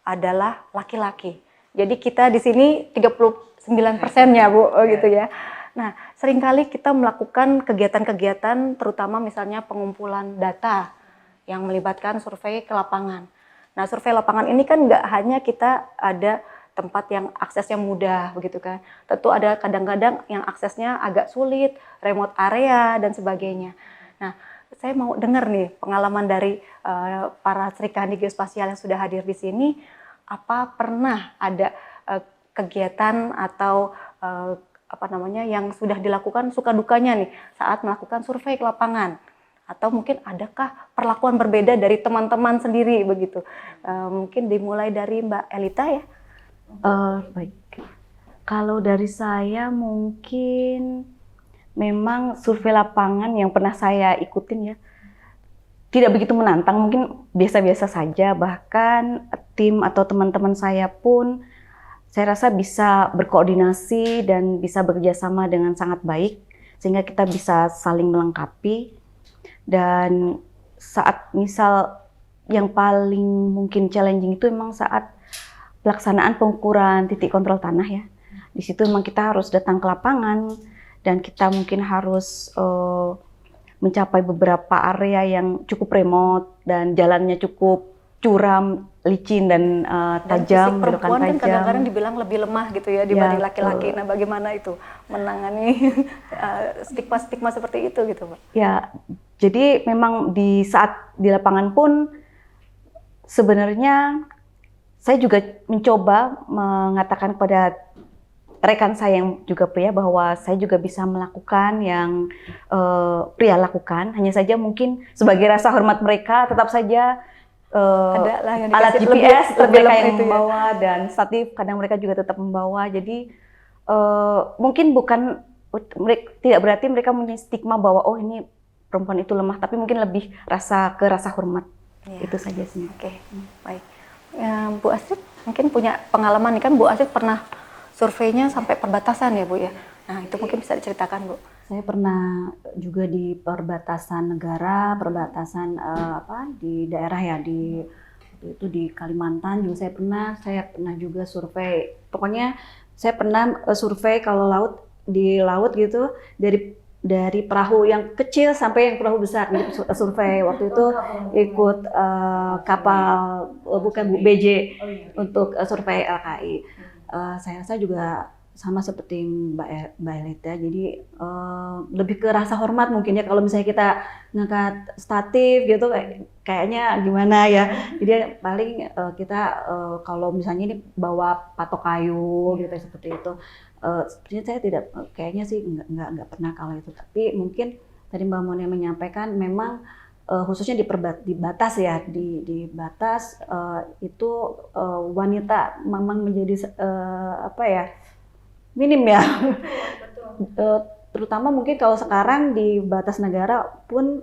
adalah laki-laki. Jadi kita di sini 39%-nya Bu, gitu ya. Nah, seringkali kita melakukan kegiatan-kegiatan terutama misalnya pengumpulan data yang melibatkan survei ke lapangan. Nah, survei lapangan ini kan nggak hanya kita ada tempat yang aksesnya mudah, begitu kan. Tentu ada kadang-kadang yang aksesnya agak sulit, remote area, dan sebagainya. Nah, saya mau dengar nih pengalaman dari para Sri Kandi Geospasial yang sudah hadir di sini, apa pernah ada kegiatan atau yang sudah dilakukan suka dukanya nih saat melakukan survei ke lapangan, atau mungkin adakah perlakuan berbeda dari teman-teman sendiri begitu? Mungkin dimulai dari Mbak Elita ya. Baik, kalau dari saya mungkin memang survei lapangan yang pernah saya ikutin ya tidak begitu menantang, mungkin biasa-biasa saja. Bahkan tim atau teman-teman saya pun saya rasa bisa berkoordinasi dan bisa bekerja sama dengan sangat baik, sehingga kita bisa saling melengkapi. Dan saat misal yang paling mungkin challenging itu memang saat pelaksanaan pengukuran titik kontrol tanah ya. Di situ memang kita harus datang ke lapangan, dan kita mungkin harus mencapai beberapa area yang cukup remote dan jalannya cukup curam, licin, dan tajam, belokan perempuan kan tajam. kadang-kadang dibilang lebih lemah gitu ya dibanding laki-laki. Nah, bagaimana itu menangani stigma-stigma seperti itu gitu, Pak? Ya, jadi memang di saat di lapangan pun sebenarnya saya juga mencoba mengatakan kepada rekan saya yang juga pria bahwa saya juga bisa melakukan yang pria lakukan. Hanya saja mungkin sebagai rasa hormat mereka tetap saja alat GPS mereka yang membawa, dan statif kadang mereka juga tetap membawa. Jadi mungkin bukan tidak berarti mereka punya stigma bahwa oh ini perempuan itu lemah, tapi mungkin lebih rasa hormat. Ya. Itu saja sih. Oke, baik. Bu Astrid mungkin punya pengalaman nih kan, Bu Astrid pernah surveinya sampai perbatasan ya Bu ya. Nah itu mungkin bisa diceritakan Bu. Saya pernah juga di perbatasan negara, perbatasan di daerah ya, itu di Kalimantan juga saya pernah juga survei. Pokoknya saya pernah survei kalau di laut gitu, dari perahu yang kecil sampai yang perahu besar. Jadi survei waktu itu ikut kapal BJ untuk survei LKI. Saya rasa juga sama seperti Mbak Elita, jadi lebih ke rasa hormat mungkin ya. Kalau misalnya kita ngangkat statif gitu kayaknya gimana ya, jadi paling kita kalau misalnya ini bawa patok kayu gitu seperti itu, sepertinya saya tidak, kayaknya sih nggak pernah kalau itu. Tapi mungkin tadi Mbak Mone menyampaikan memang khususnya di batas ya, di batas itu wanita memang menjadi minim ya. Terutama mungkin kalau sekarang di batas negara pun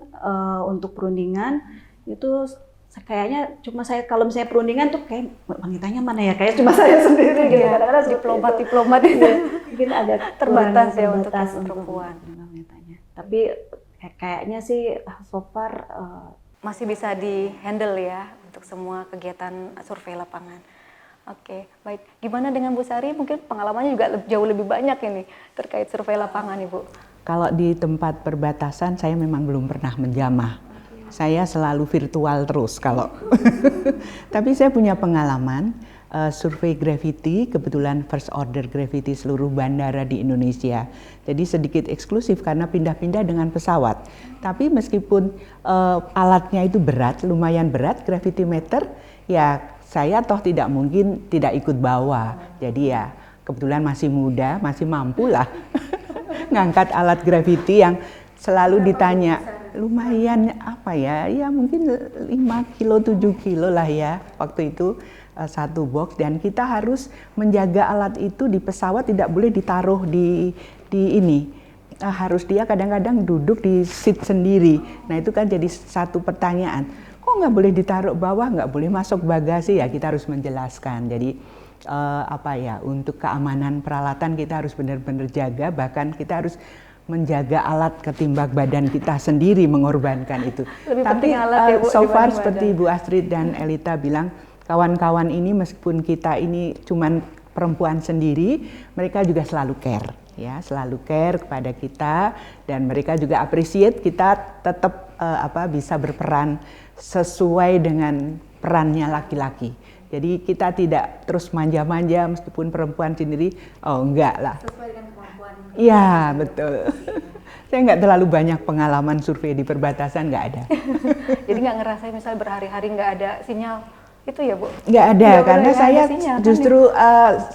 untuk perundingan itu kayaknya cuma saya, kalau misalnya perundingan tuh kayak wanitanya mana ya, kayak cuma saya sendiri gitu. Kadang-kadang diplomat itu mungkin agak terbatas ya untuk perempuan. Wanitanya. Tapi kayaknya sih so far masih bisa di handle ya untuk semua kegiatan survei lapangan. Oke, baik. Gimana dengan Bu Sari? Mungkin pengalamannya juga jauh lebih banyak ini terkait survei lapangan, Ibu. Kalau di tempat perbatasan saya memang belum pernah menjamah. Saya selalu virtual terus kalau. Tapi saya punya pengalaman survei gravity, kebetulan first order gravity seluruh bandara di Indonesia. Jadi sedikit eksklusif karena pindah-pindah dengan pesawat. Tapi meskipun alatnya itu berat, lumayan berat, gravitymeter, ya saya toh tidak mungkin tidak ikut bawa. Jadi ya kebetulan masih muda, masih mampu lah ngangkat alat gravity yang selalu ditanya. Lumayan apa ya, ya mungkin 5 kilo, 7 kilo lah ya waktu itu satu box. Dan kita harus menjaga alat itu di pesawat, tidak boleh ditaruh di ini. Harus dia kadang-kadang duduk di seat sendiri. Nah itu kan jadi satu pertanyaan. Kok nggak boleh ditaruh bawah, nggak boleh masuk bagasi, ya kita harus menjelaskan. Jadi apa ya, untuk keamanan peralatan kita harus benar-benar jaga, bahkan kita harus menjaga alat ketimbang badan kita sendiri, mengorbankan itu. Tapi alat ya, Bu, so far badan. seperti Bu Astrid dan Elita bilang, kawan-kawan ini meskipun kita ini cuman perempuan sendiri, mereka juga selalu care, ya, selalu care kepada kita, dan mereka juga appreciate kita tetap bisa berperan sesuai dengan perannya laki-laki. Jadi kita tidak terus manja-manja meskipun perempuan sendiri, oh enggak lah. Sesuai dengan kemampuan. Iya, betul. Saya nggak terlalu banyak pengalaman survei di perbatasan, nggak ada. Jadi nggak ngerasain misalnya berhari-hari nggak ada sinyal itu ya, Bu? Nggak ada, karena saya sinyal, justru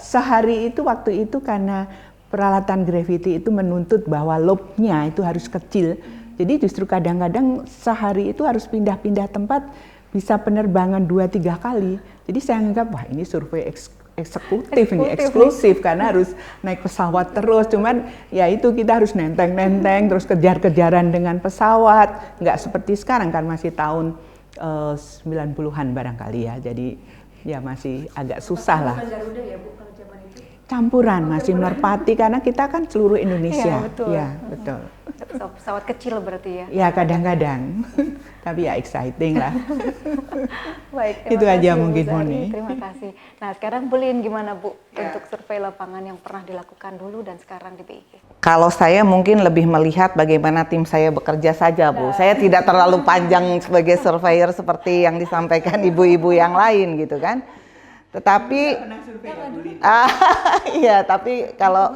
sehari itu waktu itu karena peralatan gravity itu menuntut bahwa lobe-nya itu harus kecil. Jadi justru kadang-kadang sehari itu harus pindah-pindah tempat, bisa penerbangan 2-3 kali. Jadi saya anggap, wah ini survei eksekutif ini, eksklusif, karena harus naik pesawat terus. Cuman ya itu kita harus nenteng-nenteng, terus kejar-kejaran dengan pesawat. Nggak seperti sekarang kan, masih tahun 90-an barangkali ya. Jadi ya masih agak susah lah. Garuda ya, Bu, kalau zaman itu? Campuran, masih merpati, karena kita kan seluruh Indonesia. Iya, betul. Ya, betul. Pesawat kecil berarti ya? Ya kadang-kadang, tapi ya exciting lah. Baik, Itu terima aja kasih, mungkin, Bu Sari. Moni. Terima kasih. Nah sekarang Belin gimana, Bu, untuk survei lapangan yang pernah dilakukan dulu dan sekarang di BIG? Kalau saya mungkin lebih melihat bagaimana tim saya bekerja saja, Bu. Saya tidak terlalu panjang sebagai surveyor seperti yang disampaikan ibu-ibu yang lain gitu kan. Tetapi iya, tapi kalau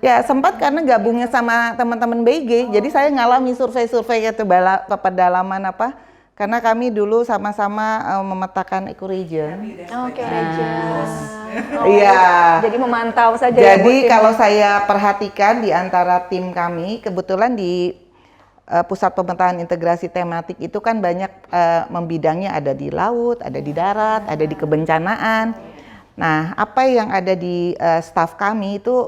ya sempat karena gabungnya sama teman-teman BIG, jadi saya ngalami survei-survei pedalaman apa, karena kami dulu sama-sama memetakan ecoregion. Oke, region. Iya. Jadi memantau saja. Ya, Bu, Jadi timnya. kalau saya perhatikan di antara tim kami, kebetulan di Pusat Pemetaan Integrasi Tematik itu kan banyak membidangnya, ada di laut, ada di darat, ada di kebencanaan. Nah, apa yang ada di staf kami itu,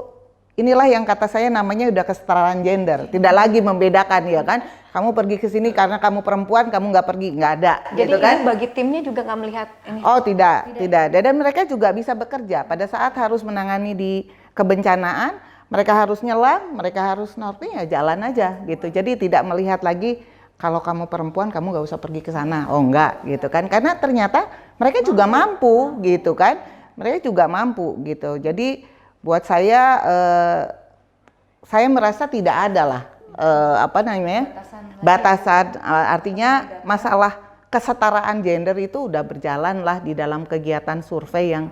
inilah yang kata saya namanya udah kesetaraan gender. Tidak lagi membedakan ya kan, kamu pergi ke sini karena kamu perempuan, kamu nggak pergi, nggak ada. Jadi gitu kan? ini bagi timnya juga nggak melihat ini? Oh tidak. Dan mereka juga bisa bekerja pada saat harus menangani di kebencanaan. Mereka harus nyelam, mereka harus snorkeling, ya jalan aja gitu. Jadi tidak melihat lagi kalau kamu perempuan kamu nggak usah pergi ke sana. Oh enggak gitu kan? Karena ternyata mereka juga mampu gitu kan? Mereka juga mampu gitu. Jadi buat saya merasa tidak ada lah batasan. Artinya masalah kesetaraan gender itu udah berjalan lah di dalam kegiatan survei yang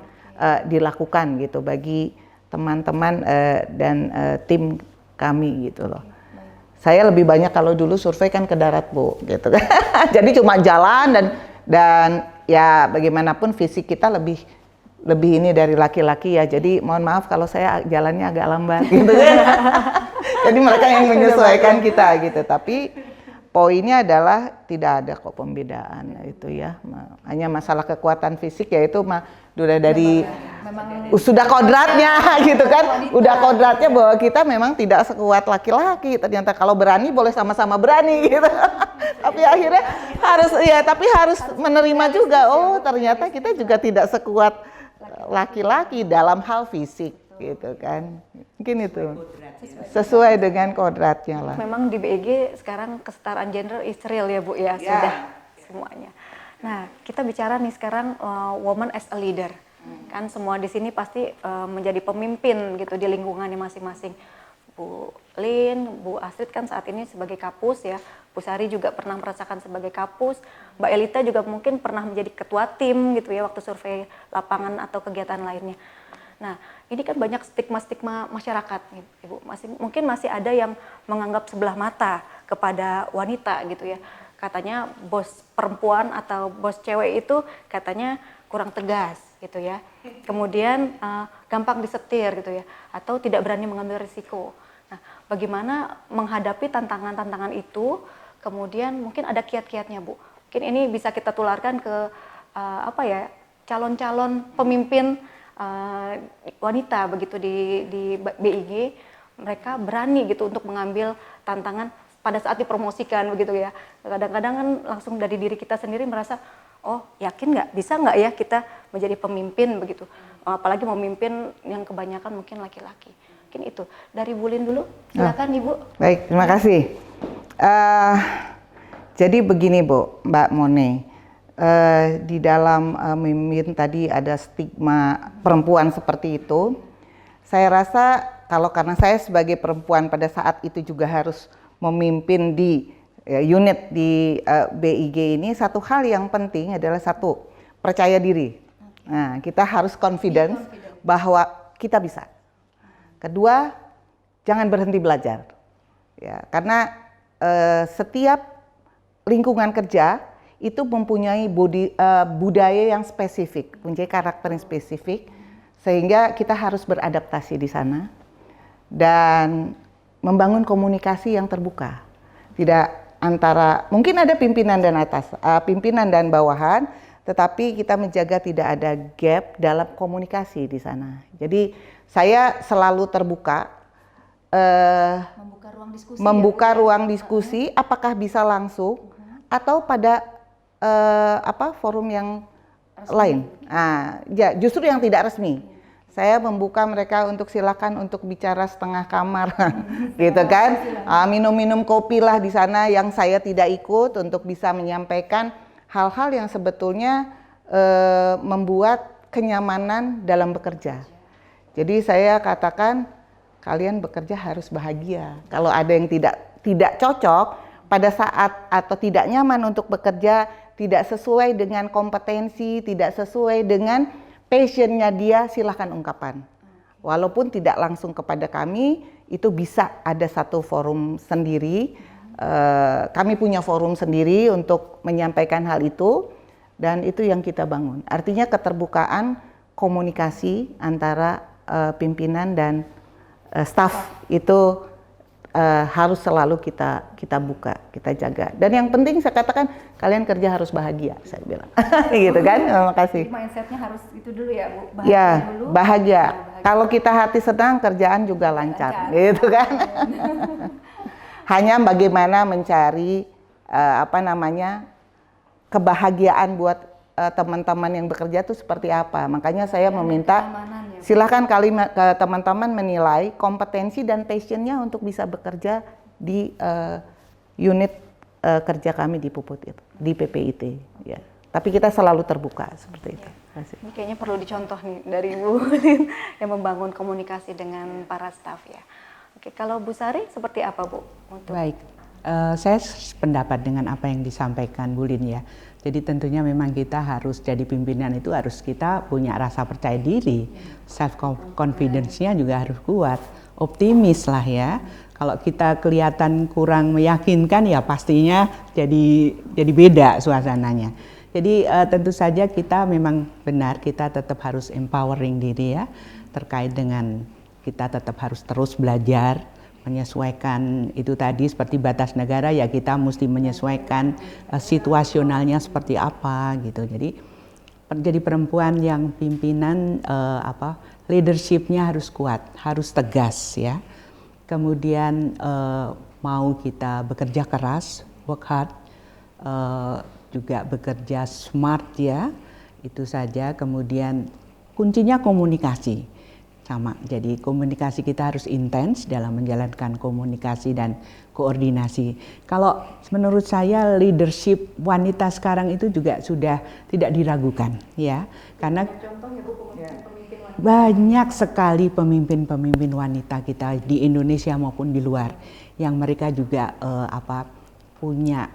dilakukan gitu bagi teman-tedan tim kami gitu loh. Saya lebih banyak kalau dulu survei kan ke darat, Bu, gitu kan. Jadi cuma jalan dan ya bagaimanapun fisik kita lebih ini dari laki-laki ya. Jadi mohon maaf kalau saya jalannya agak lambat gitu kan. Jadi mereka yang menyesuaikan kita gitu. Tapi poinnya adalah tidak ada kok pembedaan itu ya. Hanya masalah kekuatan fisik, yaitu udah dari sudah kodratnya gitu kan. Udah kodratnya bahwa kita memang tidak sekuat laki-laki. Ternyata kalau berani boleh sama-sama berani gitu. Tapi akhirnya harus menerima juga, oh ternyata kita juga tidak sekuat laki-laki dalam hal fisik gitu kan. Mungkin itu sesuai dengan kodratnya lah. Memang di BEG sekarang kesetaraan gender is real ya, Bu ya, sudah semuanya. Nah, kita bicara nih sekarang woman as a leader. Kan semua di sini pasti menjadi pemimpin gitu di lingkungannya masing-masing. Bu Lin, Bu Astrid kan saat ini sebagai kapus ya. Bu Sari juga pernah merasakan sebagai kapus. Mbak Elita juga mungkin pernah menjadi ketua tim gitu ya waktu survei lapangan atau kegiatan lainnya. Nah, ini kan banyak stigma-stigma masyarakat, Ibu. Mungkin masih ada yang menganggap sebelah mata kepada wanita gitu ya. Katanya bos perempuan atau bos cewek itu katanya kurang tegas gitu ya. Kemudian gampang disetir gitu ya, atau tidak berani mengambil risiko. Nah, bagaimana menghadapi tantangan-tantangan itu? Kemudian mungkin ada kiat-kiatnya, Bu. Mungkin ini bisa kita tularkan ke calon-calon pemimpin wanita begitu di BIG. Mereka berani gitu untuk mengambil tantangan pada saat dipromosikan begitu ya. Kadang-kadang kan langsung dari diri kita sendiri merasa, oh yakin nggak, bisa nggak ya kita menjadi pemimpin begitu. Apalagi memimpin yang kebanyakan mungkin laki-laki. Mungkin itu. Dari Bu Lin dulu, silakan Ibu. Baik, terima kasih. Jadi begini Bu, Mbak Mone. Di dalam memimpin tadi ada stigma perempuan seperti itu. Saya rasa kalau karena saya sebagai perempuan pada saat itu juga harus memimpin di unit di BIG ini, satu hal yang penting adalah satu, percaya diri. Nah, kita harus confidence bahwa kita bisa. Kedua, jangan berhenti belajar. Ya, karena setiap lingkungan kerja itu mempunyai budaya yang spesifik, mempunyai karakter yang spesifik, sehingga kita harus beradaptasi di sana dan membangun komunikasi yang terbuka. Tidak antara, mungkin ada pimpinan dan atas, pimpinan dan bawahan, tetapi kita menjaga tidak ada gap dalam komunikasi di sana. Jadi saya selalu terbuka, membuka ruang diskusi, apakah bisa langsung atau pada forum yang lain. Nah, ya, justru yang tidak resmi. Saya membuka mereka untuk silakan untuk bicara setengah kamar, gitu kan? Minum-minum kopi lah di sana yang saya tidak ikut untuk bisa menyampaikan hal-hal yang sebetulnya membuat kenyamanan dalam bekerja. Jadi saya katakan kalian bekerja harus bahagia. Kalau ada yang tidak cocok pada saat atau tidak nyaman untuk bekerja, tidak sesuai dengan kompetensi, tidak sesuai dengan passionnya dia, silahkan ungkapkan. Walaupun tidak langsung kepada kami, itu bisa ada satu forum sendiri. Kami punya forum sendiri untuk menyampaikan hal itu, dan itu yang kita bangun. Artinya keterbukaan komunikasi antara pimpinan dan staf itu harus selalu kita buka, kita jaga. Dan yang penting saya katakan kalian kerja harus bahagia, saya bilang. Gitu kan? Terima kasih. Jadi mindsetnya harus itu dulu ya, Bu. Bahagia ya, dulu. Bahagia. Kalau kita hati senang, kerjaan juga lancar. Gitu kan? Hanya bagaimana mencari kebahagiaan buat teman-teman yang bekerja itu seperti apa. Makanya saya meminta silakan teman-teman menilai kompetensi dan passionnya untuk bisa bekerja di unit kerja kami di Puput itu, di PPIT. Ya. Tapi kita selalu terbuka seperti itu. Ini kayaknya perlu dicontoh nih dari Bu Lin yang membangun komunikasi dengan para staf ya. Oke, kalau Bu Sari seperti apa Bu? Baik, saya sependapat dengan apa yang disampaikan Bu Lin ya. Jadi tentunya memang kita harus jadi pimpinan itu harus kita punya rasa percaya diri, self confidence-nya juga harus kuat, optimis lah ya. Kalau kita kelihatan kurang meyakinkan ya pastinya jadi beda suasananya. Jadi tentu saja kita memang benar kita tetap harus empowering diri ya, terkait dengan kita tetap harus terus belajar, menyesuaikan itu tadi seperti batas negara ya kita mesti menyesuaikan situasionalnya seperti apa gitu. Jadi perempuan yang pimpinan leadership-nya harus kuat, harus tegas ya. Kemudian mau kita bekerja keras, work hard, juga bekerja smart ya, itu saja. Kemudian kuncinya komunikasi. sama. Jadi komunikasi kita harus intens dalam menjalankan komunikasi dan koordinasi. Kalau menurut saya leadership wanita sekarang itu juga sudah tidak diragukan, ya, karena banyak sekali pemimpin-pemimpin wanita kita di Indonesia maupun di luar yang mereka juga punya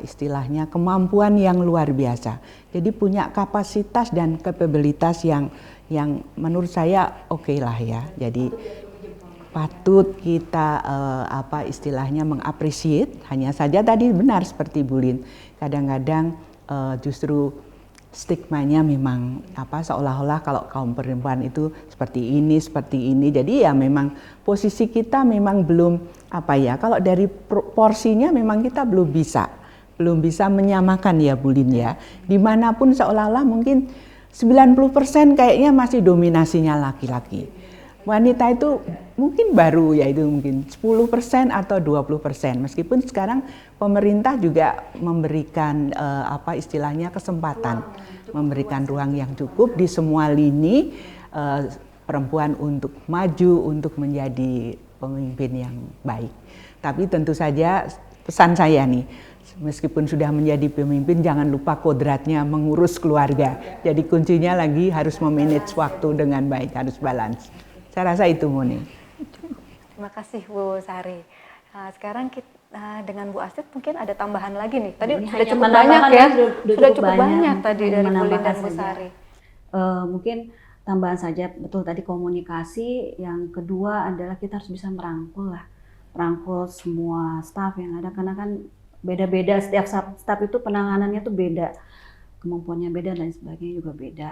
istilahnya kemampuan yang luar biasa. Jadi punya kapasitas dan kapabilitas yang menurut saya oke lah ya. Jadi patut kita istilahnya mengapresiasi. Hanya saja tadi benar seperti Bu Lin, kadang-kadang justru stigmanya memang seolah-olah kalau kaum perempuan itu seperti ini. Jadi ya memang posisi kita memang belum kalau dari porsinya memang kita belum bisa menyamakan ya Bu Lin ya. Dimanapun seolah-olah mungkin 90% kayaknya masih dominasinya laki-laki. Wanita itu mungkin baru yaitu mungkin 10% atau 20%. Meskipun sekarang pemerintah juga memberikan istilahnya kesempatan, memberikan ruang yang cukup di semua lini perempuan untuk maju, untuk menjadi pemimpin yang baik. Tapi tentu saja pesan saya nih, meskipun sudah menjadi pemimpin, jangan lupa kodratnya mengurus keluarga. Jadi kuncinya lagi harus memanage waktu dengan baik, harus balance. Saya rasa itu, Moni. Terima kasih Bu Sari. Sekarang kita, dengan Bu Astrid mungkin ada tambahan lagi nih. Tadi Ini sudah cukup menambahkan banyak ya, sudah cukup banyak tadi dari Bu Lin menambahkan dan Bu saja. Sari. Mungkin tambahan saja, betul tadi komunikasi. Yang kedua adalah kita harus bisa merangkul semua staf yang ada, karena kan beda-beda, setiap staf itu penanganannya tuh beda, kemampuannya beda dan sebagainya juga beda.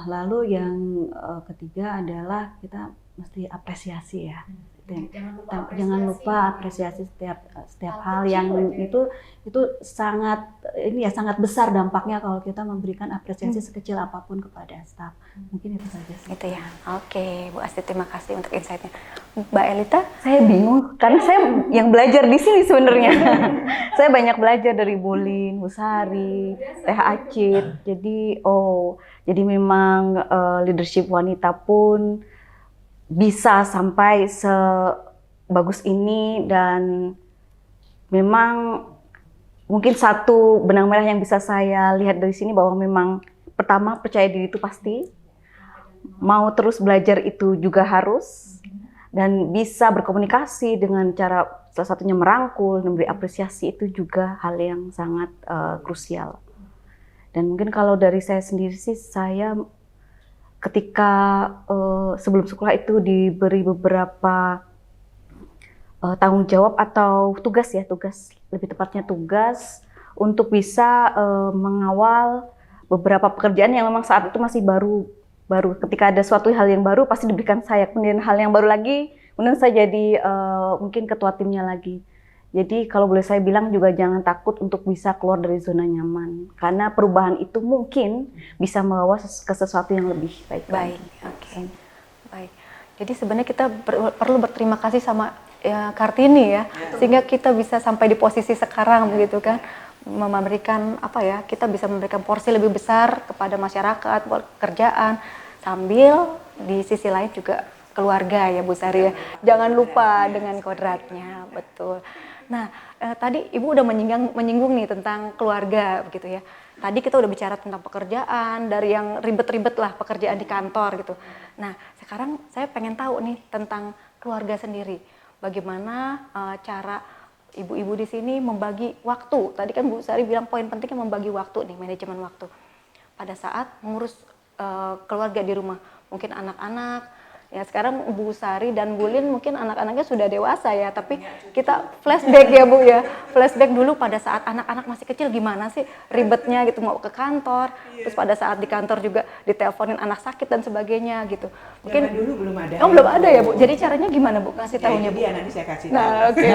Lalu yang ketiga adalah kita mesti apresiasi ya. Jangan lupa apresiasi setiap hal yang itu sangat sangat besar dampaknya kalau kita memberikan apresiasi sekecil apapun kepada staf. Mungkin itu saja sih. Itu ya. Oke, Bu Astrid, terima kasih untuk insight-nya. Mbak Elita? Saya bingung karena saya yang belajar di sini sebenarnya. Saya banyak belajar dari Bu Lin, Bu Sari, Teh Acit. Jadi memang leadership wanita pun bisa sampai sebagus ini, dan memang mungkin satu benang merah yang bisa saya lihat dari sini bahwa memang pertama percaya diri itu pasti, mau terus belajar itu juga harus, dan bisa berkomunikasi dengan cara salah satunya merangkul, memberi apresiasi itu juga hal yang sangat krusial. Dan mungkin kalau dari saya sendiri sih, saya ketika sebelum sekolah itu diberi beberapa tanggung jawab atau tugas lebih tepatnya tugas untuk bisa mengawal beberapa pekerjaan yang memang saat itu masih baru. Ketika ada suatu hal yang baru pasti diberikan saya, kemudian hal yang baru lagi, kemudian saya jadi mungkin ketua timnya lagi. Jadi kalau boleh saya bilang juga jangan takut untuk bisa keluar dari zona nyaman, karena perubahan itu mungkin bisa membawa ke sesuatu yang lebih baik. Baik, oke. Baik. Jadi sebenarnya kita perlu berterima kasih sama Kartini ya, sehingga kita bisa sampai di posisi sekarang begitu kan, memberikan kita bisa memberikan porsi lebih besar kepada masyarakat, pekerjaan, sambil di sisi lain juga keluarga ya Bu Sari ya. Jangan lupa dengan kodratnya, betul. Nah, tadi Ibu udah menyinggung nih tentang keluarga begitu ya. Tadi kita udah bicara tentang pekerjaan, dari yang ribet-ribet lah pekerjaan di kantor gitu. Nah, sekarang saya pengen tahu nih tentang keluarga sendiri. Bagaimana cara ibu-ibu di sini membagi waktu? Tadi kan Bu Sari bilang poin pentingnya membagi waktu nih, manajemen waktu. Pada saat mengurus keluarga di rumah, mungkin anak-anak. Ya sekarang Bu Sari dan Bu Lin mungkin anak-anaknya sudah dewasa ya, tapi kita flashback ya Bu ya. Flashback dulu pada saat anak-anak masih kecil gimana sih ribetnya gitu, mau ke kantor, terus pada saat di kantor juga diteleponin anak sakit dan sebagainya gitu. Mungkin dulu belum ada. Oh, belum ada ya Bu. Jadi caranya gimana Bu? Kasih tahunya Bu. Iya, nanti saya kasih tahu. Nah, oke.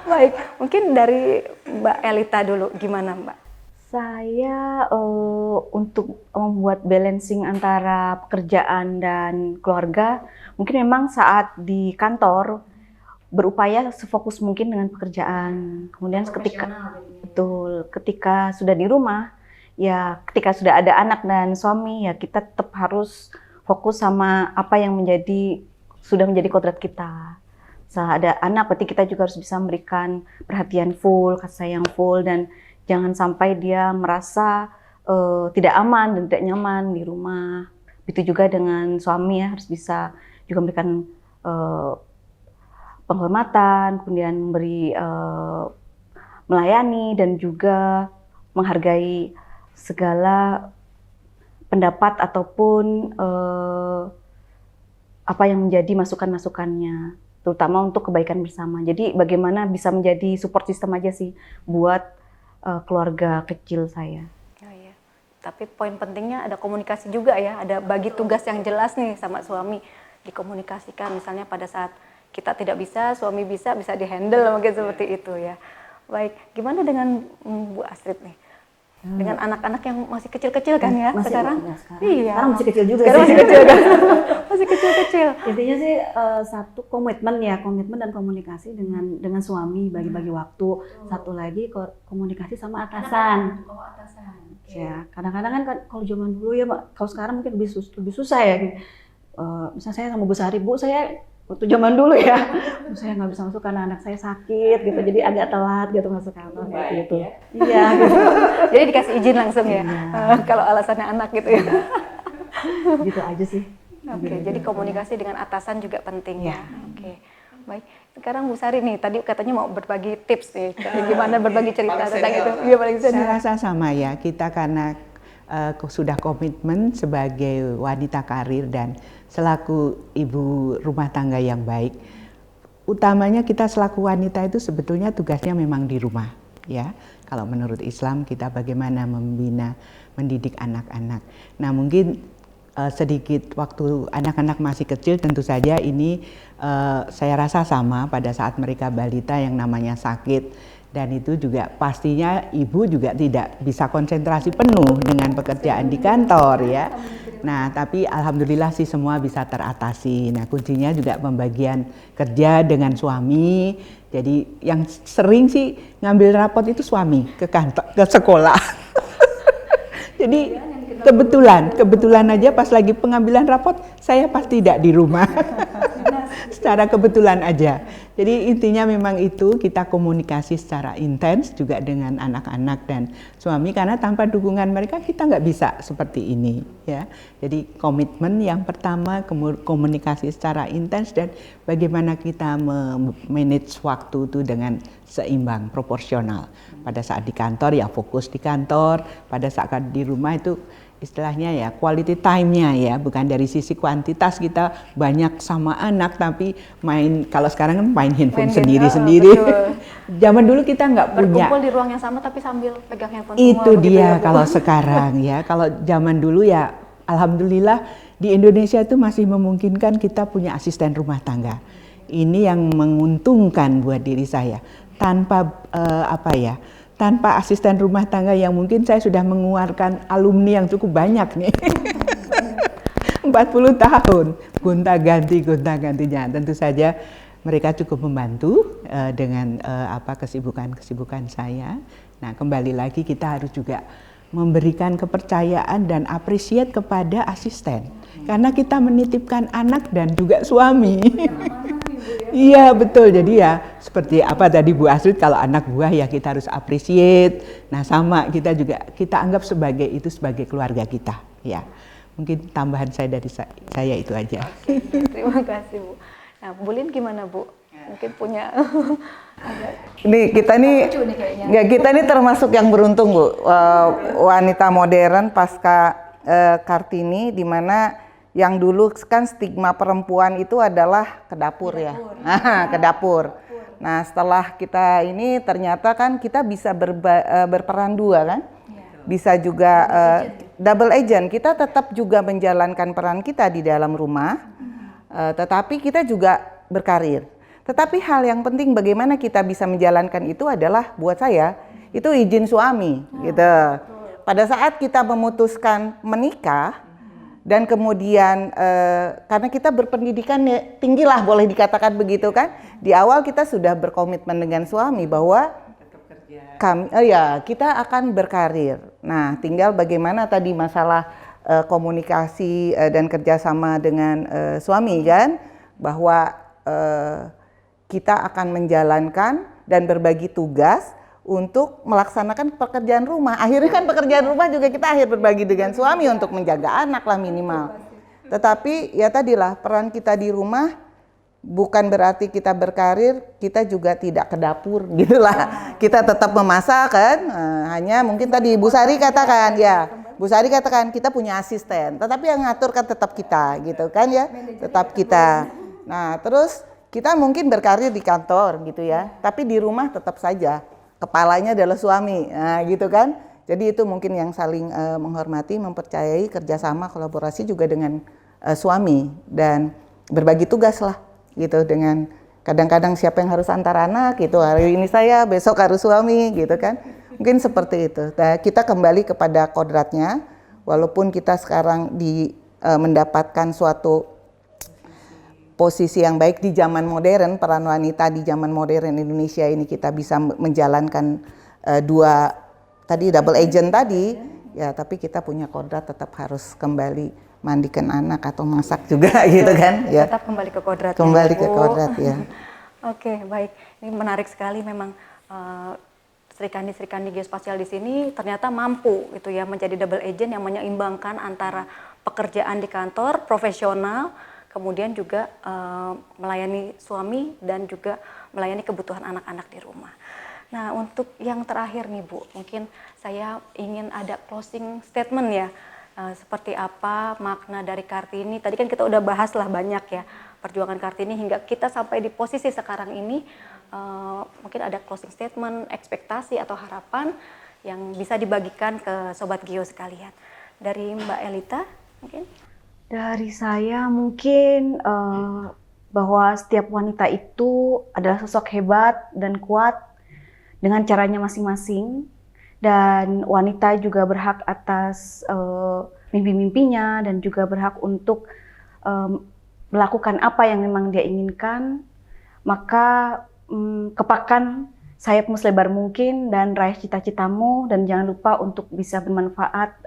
Baik, mungkin dari Mbak Elita dulu gimana Mbak? Saya untuk membuat balancing antara pekerjaan dan keluarga, mungkin memang saat di kantor berupaya sefokus mungkin dengan pekerjaan. Kemudian ketika sudah di rumah, ya ketika sudah ada anak dan suami, ya kita tetap harus fokus sama apa yang sudah menjadi kodrat kita. Saat ada anak, berarti kita juga harus bisa memberikan perhatian full, kasih sayang full, dan jangan sampai dia merasa tidak aman dan tidak nyaman di rumah. Begitu juga dengan suami ya, harus bisa juga memberikan penghormatan, kemudian memberi melayani dan juga menghargai segala pendapat ataupun apa yang menjadi masukan-masukannya, terutama untuk kebaikan bersama. Jadi bagaimana bisa menjadi support system aja sih buat keluarga kecil saya. Oh iya. Tapi poin pentingnya ada komunikasi juga ya, ada bagi tugas yang jelas nih sama suami, dikomunikasikan. Misalnya pada saat kita tidak bisa, suami bisa dihandle mungkin seperti itu ya. Baik, gimana dengan Bu Astrid nih? Dengan anak-anak yang masih kecil-kecil kan ya sekarang? Iya. Sekarang masih kecil juga sekarang sih. masih kecil kan? Masih kecil-kecil. Intinya sih satu komitmen dan komunikasi dengan suami, bagi-bagi waktu. Satu lagi komunikasi sama atasan. Ya, kadang-kadang kan kalau zaman dulu ya, kalau sekarang mungkin lebih susah ya. Misalnya saya sama Bu Sari, Bu, saya waktu zaman dulu ya, saya nggak bisa masuk karena anak saya sakit gitu, jadi agak telat gitu masuk kantor gitu. Iya. Gitu. Jadi dikasih izin langsung ya, kalau alasannya anak gitu ya. Gitu aja sih. Oke, jadi komunikasi dengan atasan juga penting ya. Oke, baik. Sekarang Bu Sari nih, tadi katanya mau berbagi tips nih, gimana berbagi cerita tentang itu. Iya, paling Saya rasa sama ya, kita karena sudah komitmen sebagai wanita karir dan selaku ibu rumah tangga yang baik. Utamanya kita selaku wanita itu sebetulnya tugasnya memang di rumah, ya. Kalau menurut Islam kita bagaimana membina, mendidik anak-anak. Nah, mungkin sedikit waktu anak-anak masih kecil tentu saja ini saya rasa sama pada saat mereka balita yang namanya sakit. Dan itu juga pastinya ibu juga tidak bisa konsentrasi penuh dengan pekerjaan di kantor ya. Nah, tapi alhamdulillah sih semua bisa teratasi. Nah, kuncinya juga pembagian kerja dengan suami. Jadi yang sering sih ngambil rapot itu suami ke kantor, ke sekolah. Jadi kebetulan aja pas lagi pengambilan rapot saya pas tidak di rumah. Secara kebetulan aja. Jadi intinya memang itu, kita komunikasi secara intens juga dengan anak-anak dan suami, karena tanpa dukungan mereka kita nggak bisa seperti ini ya. Jadi komitmen yang pertama, komunikasi secara intens, dan bagaimana kita manage waktu itu dengan seimbang, proporsional. Pada saat di kantor ya fokus di kantor, pada saat di rumah itu istilahnya ya quality time-nya ya, bukan dari sisi kuantitas kita banyak sama anak, tapi kalau sekarang kan main handphone sendiri-sendiri. Zaman dulu kita nggak punya. Berkumpul di ruang yang sama tapi sambil pegang handphone Itu semua. dia ya, kalau sekarang ya. Kalau zaman dulu ya alhamdulillah di Indonesia itu masih memungkinkan kita punya asisten rumah tangga. Ini yang menguntungkan buat diri saya. Tanpa tanpa asisten rumah tangga yang mungkin saya sudah mengeluarkan alumni yang cukup banyak nih. 40 tahun gonta-gantinya. Tentu saja mereka cukup membantu dengan kesibukan saya. Nah, kembali lagi kita harus juga memberikan kepercayaan dan appreciate kepada asisten. Karena kita menitipkan anak dan juga suami. Iya betul, jadi ya seperti apa tadi Bu Astrid, kalau anak buah ya kita harus appreciate. Nah sama, kita anggap sebagai keluarga kita ya. Mungkin tambahan saya dari saya itu aja. Oke, terima kasih Bu. Nah Bu Lin gimana Bu? Mungkin punya kita nih termasuk yang beruntung Bu, wanita modern pasca Kartini, di mana yang dulu kan stigma perempuan itu adalah ke dapur ya. Ke dapur. Nah, setelah kita ini ternyata kan kita bisa berperan dua kan. Bisa juga double agent. Kita tetap juga menjalankan peran kita di dalam rumah. Tetapi kita juga berkarir. Tetapi hal yang penting bagaimana kita bisa menjalankan itu adalah buat saya itu izin suami gitu. Pada saat kita memutuskan menikah, dan kemudian karena kita berpendidikan tinggi lah, boleh dikatakan begitu kan. Di awal kita sudah berkomitmen dengan suami bahwa kita akan berkarir. Nah, tinggal bagaimana tadi masalah komunikasi dan kerjasama dengan suami kan, bahwa kita akan menjalankan dan berbagi tugas untuk melaksanakan pekerjaan rumah. Akhirnya kan pekerjaan rumah juga kita berbagi dengan suami untuk menjaga anak lah minimal. Tetapi ya tadilah peran kita di rumah bukan berarti kita berkarir, kita juga tidak ke dapur gitulah. Kita tetap memasak kan, hanya mungkin tadi Bu Sari katakan ya, Bu Sari katakan kita punya asisten, tetapi yang ngatur kan tetap kita gitu kan ya, tetap kita. Nah terus kita mungkin berkarir di kantor gitu ya, tapi di rumah tetap saja kepalanya adalah suami, nah gitu kan. Jadi itu mungkin yang saling menghormati, mempercayai, kerjasama, kolaborasi juga dengan suami dan berbagi tugas lah gitu, dengan kadang-kadang siapa yang harus antar anak gitu, hari ini saya, besok harus suami gitu kan. Mungkin seperti itu. Nah, kita kembali kepada kodratnya, walaupun kita sekarang mendapatkan suatu posisi yang baik di zaman modern, peran wanita di zaman modern Indonesia ini kita bisa menjalankan dua tadi double agent tadi ya, tapi kita punya kodrat tetap harus kembali mandikan anak atau masak juga gitu kan ya. Tetap kembali ke kodrat. Kembali ke kodrat ya. Oke, baik. Ini menarik sekali memang Sri Kandi geospasial di sini ternyata mampu gitu ya menjadi double agent yang menyeimbangkan antara pekerjaan di kantor profesional, kemudian juga melayani suami dan juga melayani kebutuhan anak-anak di rumah. Nah, untuk yang terakhir nih Bu, mungkin saya ingin ada closing statement ya. Seperti apa makna dari Kartini? Tadi kan kita udah bahas lah banyak ya perjuangan Kartini hingga kita sampai di posisi sekarang ini. Mungkin ada closing statement, ekspektasi atau harapan yang bisa dibagikan ke Sobat Geo sekalian. Dari Mbak Elita mungkin? Dari saya mungkin bahwa setiap wanita itu adalah sosok hebat dan kuat dengan caranya masing-masing, dan wanita juga berhak atas mimpi-mimpinya dan juga berhak untuk melakukan apa yang memang dia inginkan. Maka kepakan sayapmu selebar mungkin dan raih cita-citamu, dan jangan lupa untuk bisa bermanfaat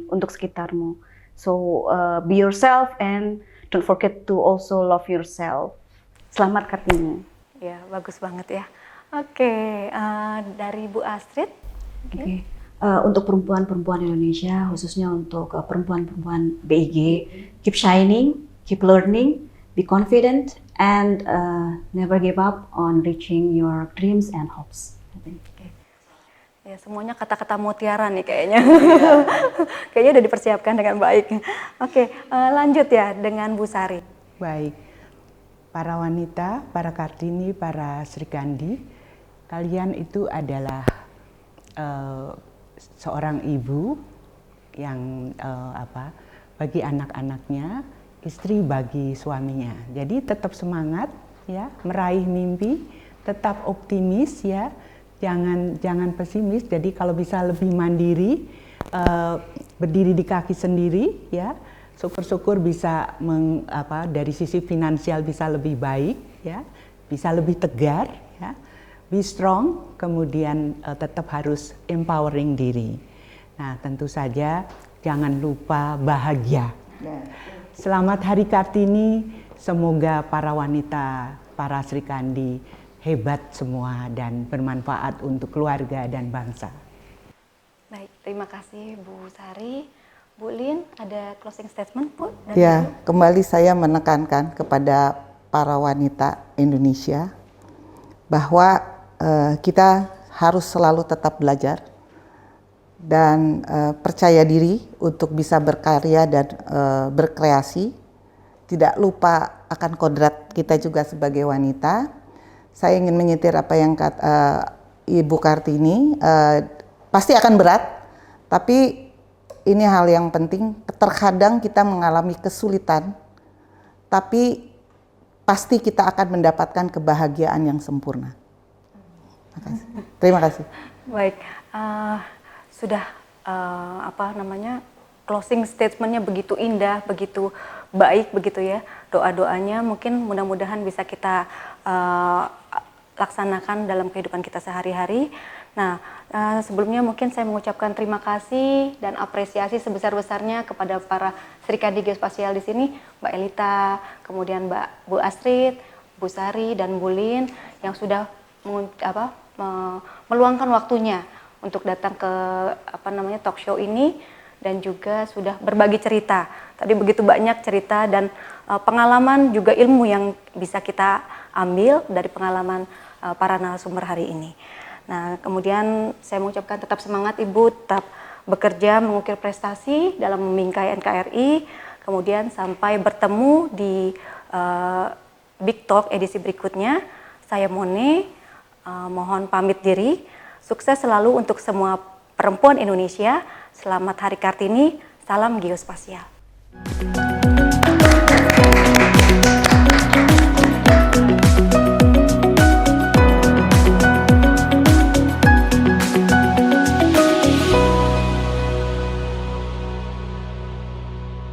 untuk sekitarmu. So be yourself and don't forget to also love yourself. Selamat Kartini. Ya, bagus banget ya. Oke, dari Bu Astrid. Oke. Untuk perempuan-perempuan Indonesia, khususnya untuk perempuan-perempuan BIG, keep shining, keep learning, be confident, and never give up on reaching your dreams and hopes. Ya, semuanya kata-kata mutiara nih kayaknya. Kayaknya udah dipersiapkan dengan baik. Oke, lanjut ya dengan Bu Sari. Baik, para wanita, para Kartini, para Sri Kandi, kalian itu adalah seorang ibu yang bagi anak-anaknya, istri bagi suaminya. Jadi tetap semangat ya, meraih mimpi, tetap optimis ya. Jangan pesimis. Jadi kalau bisa lebih mandiri, berdiri di kaki sendiri, ya. Syukur-syukur bisa dari sisi finansial bisa lebih baik, ya. Bisa lebih tegar, ya. Be strong. Kemudian tetap harus empowering diri. Nah, tentu saja jangan lupa bahagia. Selamat Hari Kartini. Semoga para wanita, para Sri Kandi hebat semua dan bermanfaat untuk keluarga dan bangsa. Baik, terima kasih Bu Sari. Bu Lin, ada closing statement Bu? Ya, kembali saya menekankan kepada para wanita Indonesia bahwa kita harus selalu tetap belajar dan percaya diri untuk bisa berkarya dan berkreasi. Tidak lupa akan kodrat kita juga sebagai wanita. Saya ingin menyetir apa yang kata Ibu Kartini, pasti akan berat, tapi ini hal yang penting. Terkadang kita mengalami kesulitan, tapi pasti kita akan mendapatkan kebahagiaan yang sempurna. Terima kasih. Baik, sudah closing statementnya begitu indah, begitu baik begitu ya. Doa-doanya mungkin mudah-mudahan bisa kita laksanakan dalam kehidupan kita sehari-hari. Nah, sebelumnya mungkin saya mengucapkan terima kasih dan apresiasi sebesar-besarnya kepada para Serikandi Geospasial di sini, Mbak Elita, kemudian Bu Astrid, Bu Sari, dan Bu Lin yang sudah meluangkan waktunya untuk datang ke talk show ini dan juga sudah berbagi cerita. Tadi begitu banyak cerita dan pengalaman juga ilmu yang bisa kita ambil dari pengalaman para narasumber hari ini. Nah, kemudian saya mengucapkan tetap semangat Ibu, tetap bekerja mengukir prestasi dalam membingkai NKRI, kemudian sampai bertemu di Big Talk edisi berikutnya. Saya Mone, mohon pamit diri. Sukses selalu untuk semua perempuan Indonesia. Selamat Hari Kartini, salam geospasial.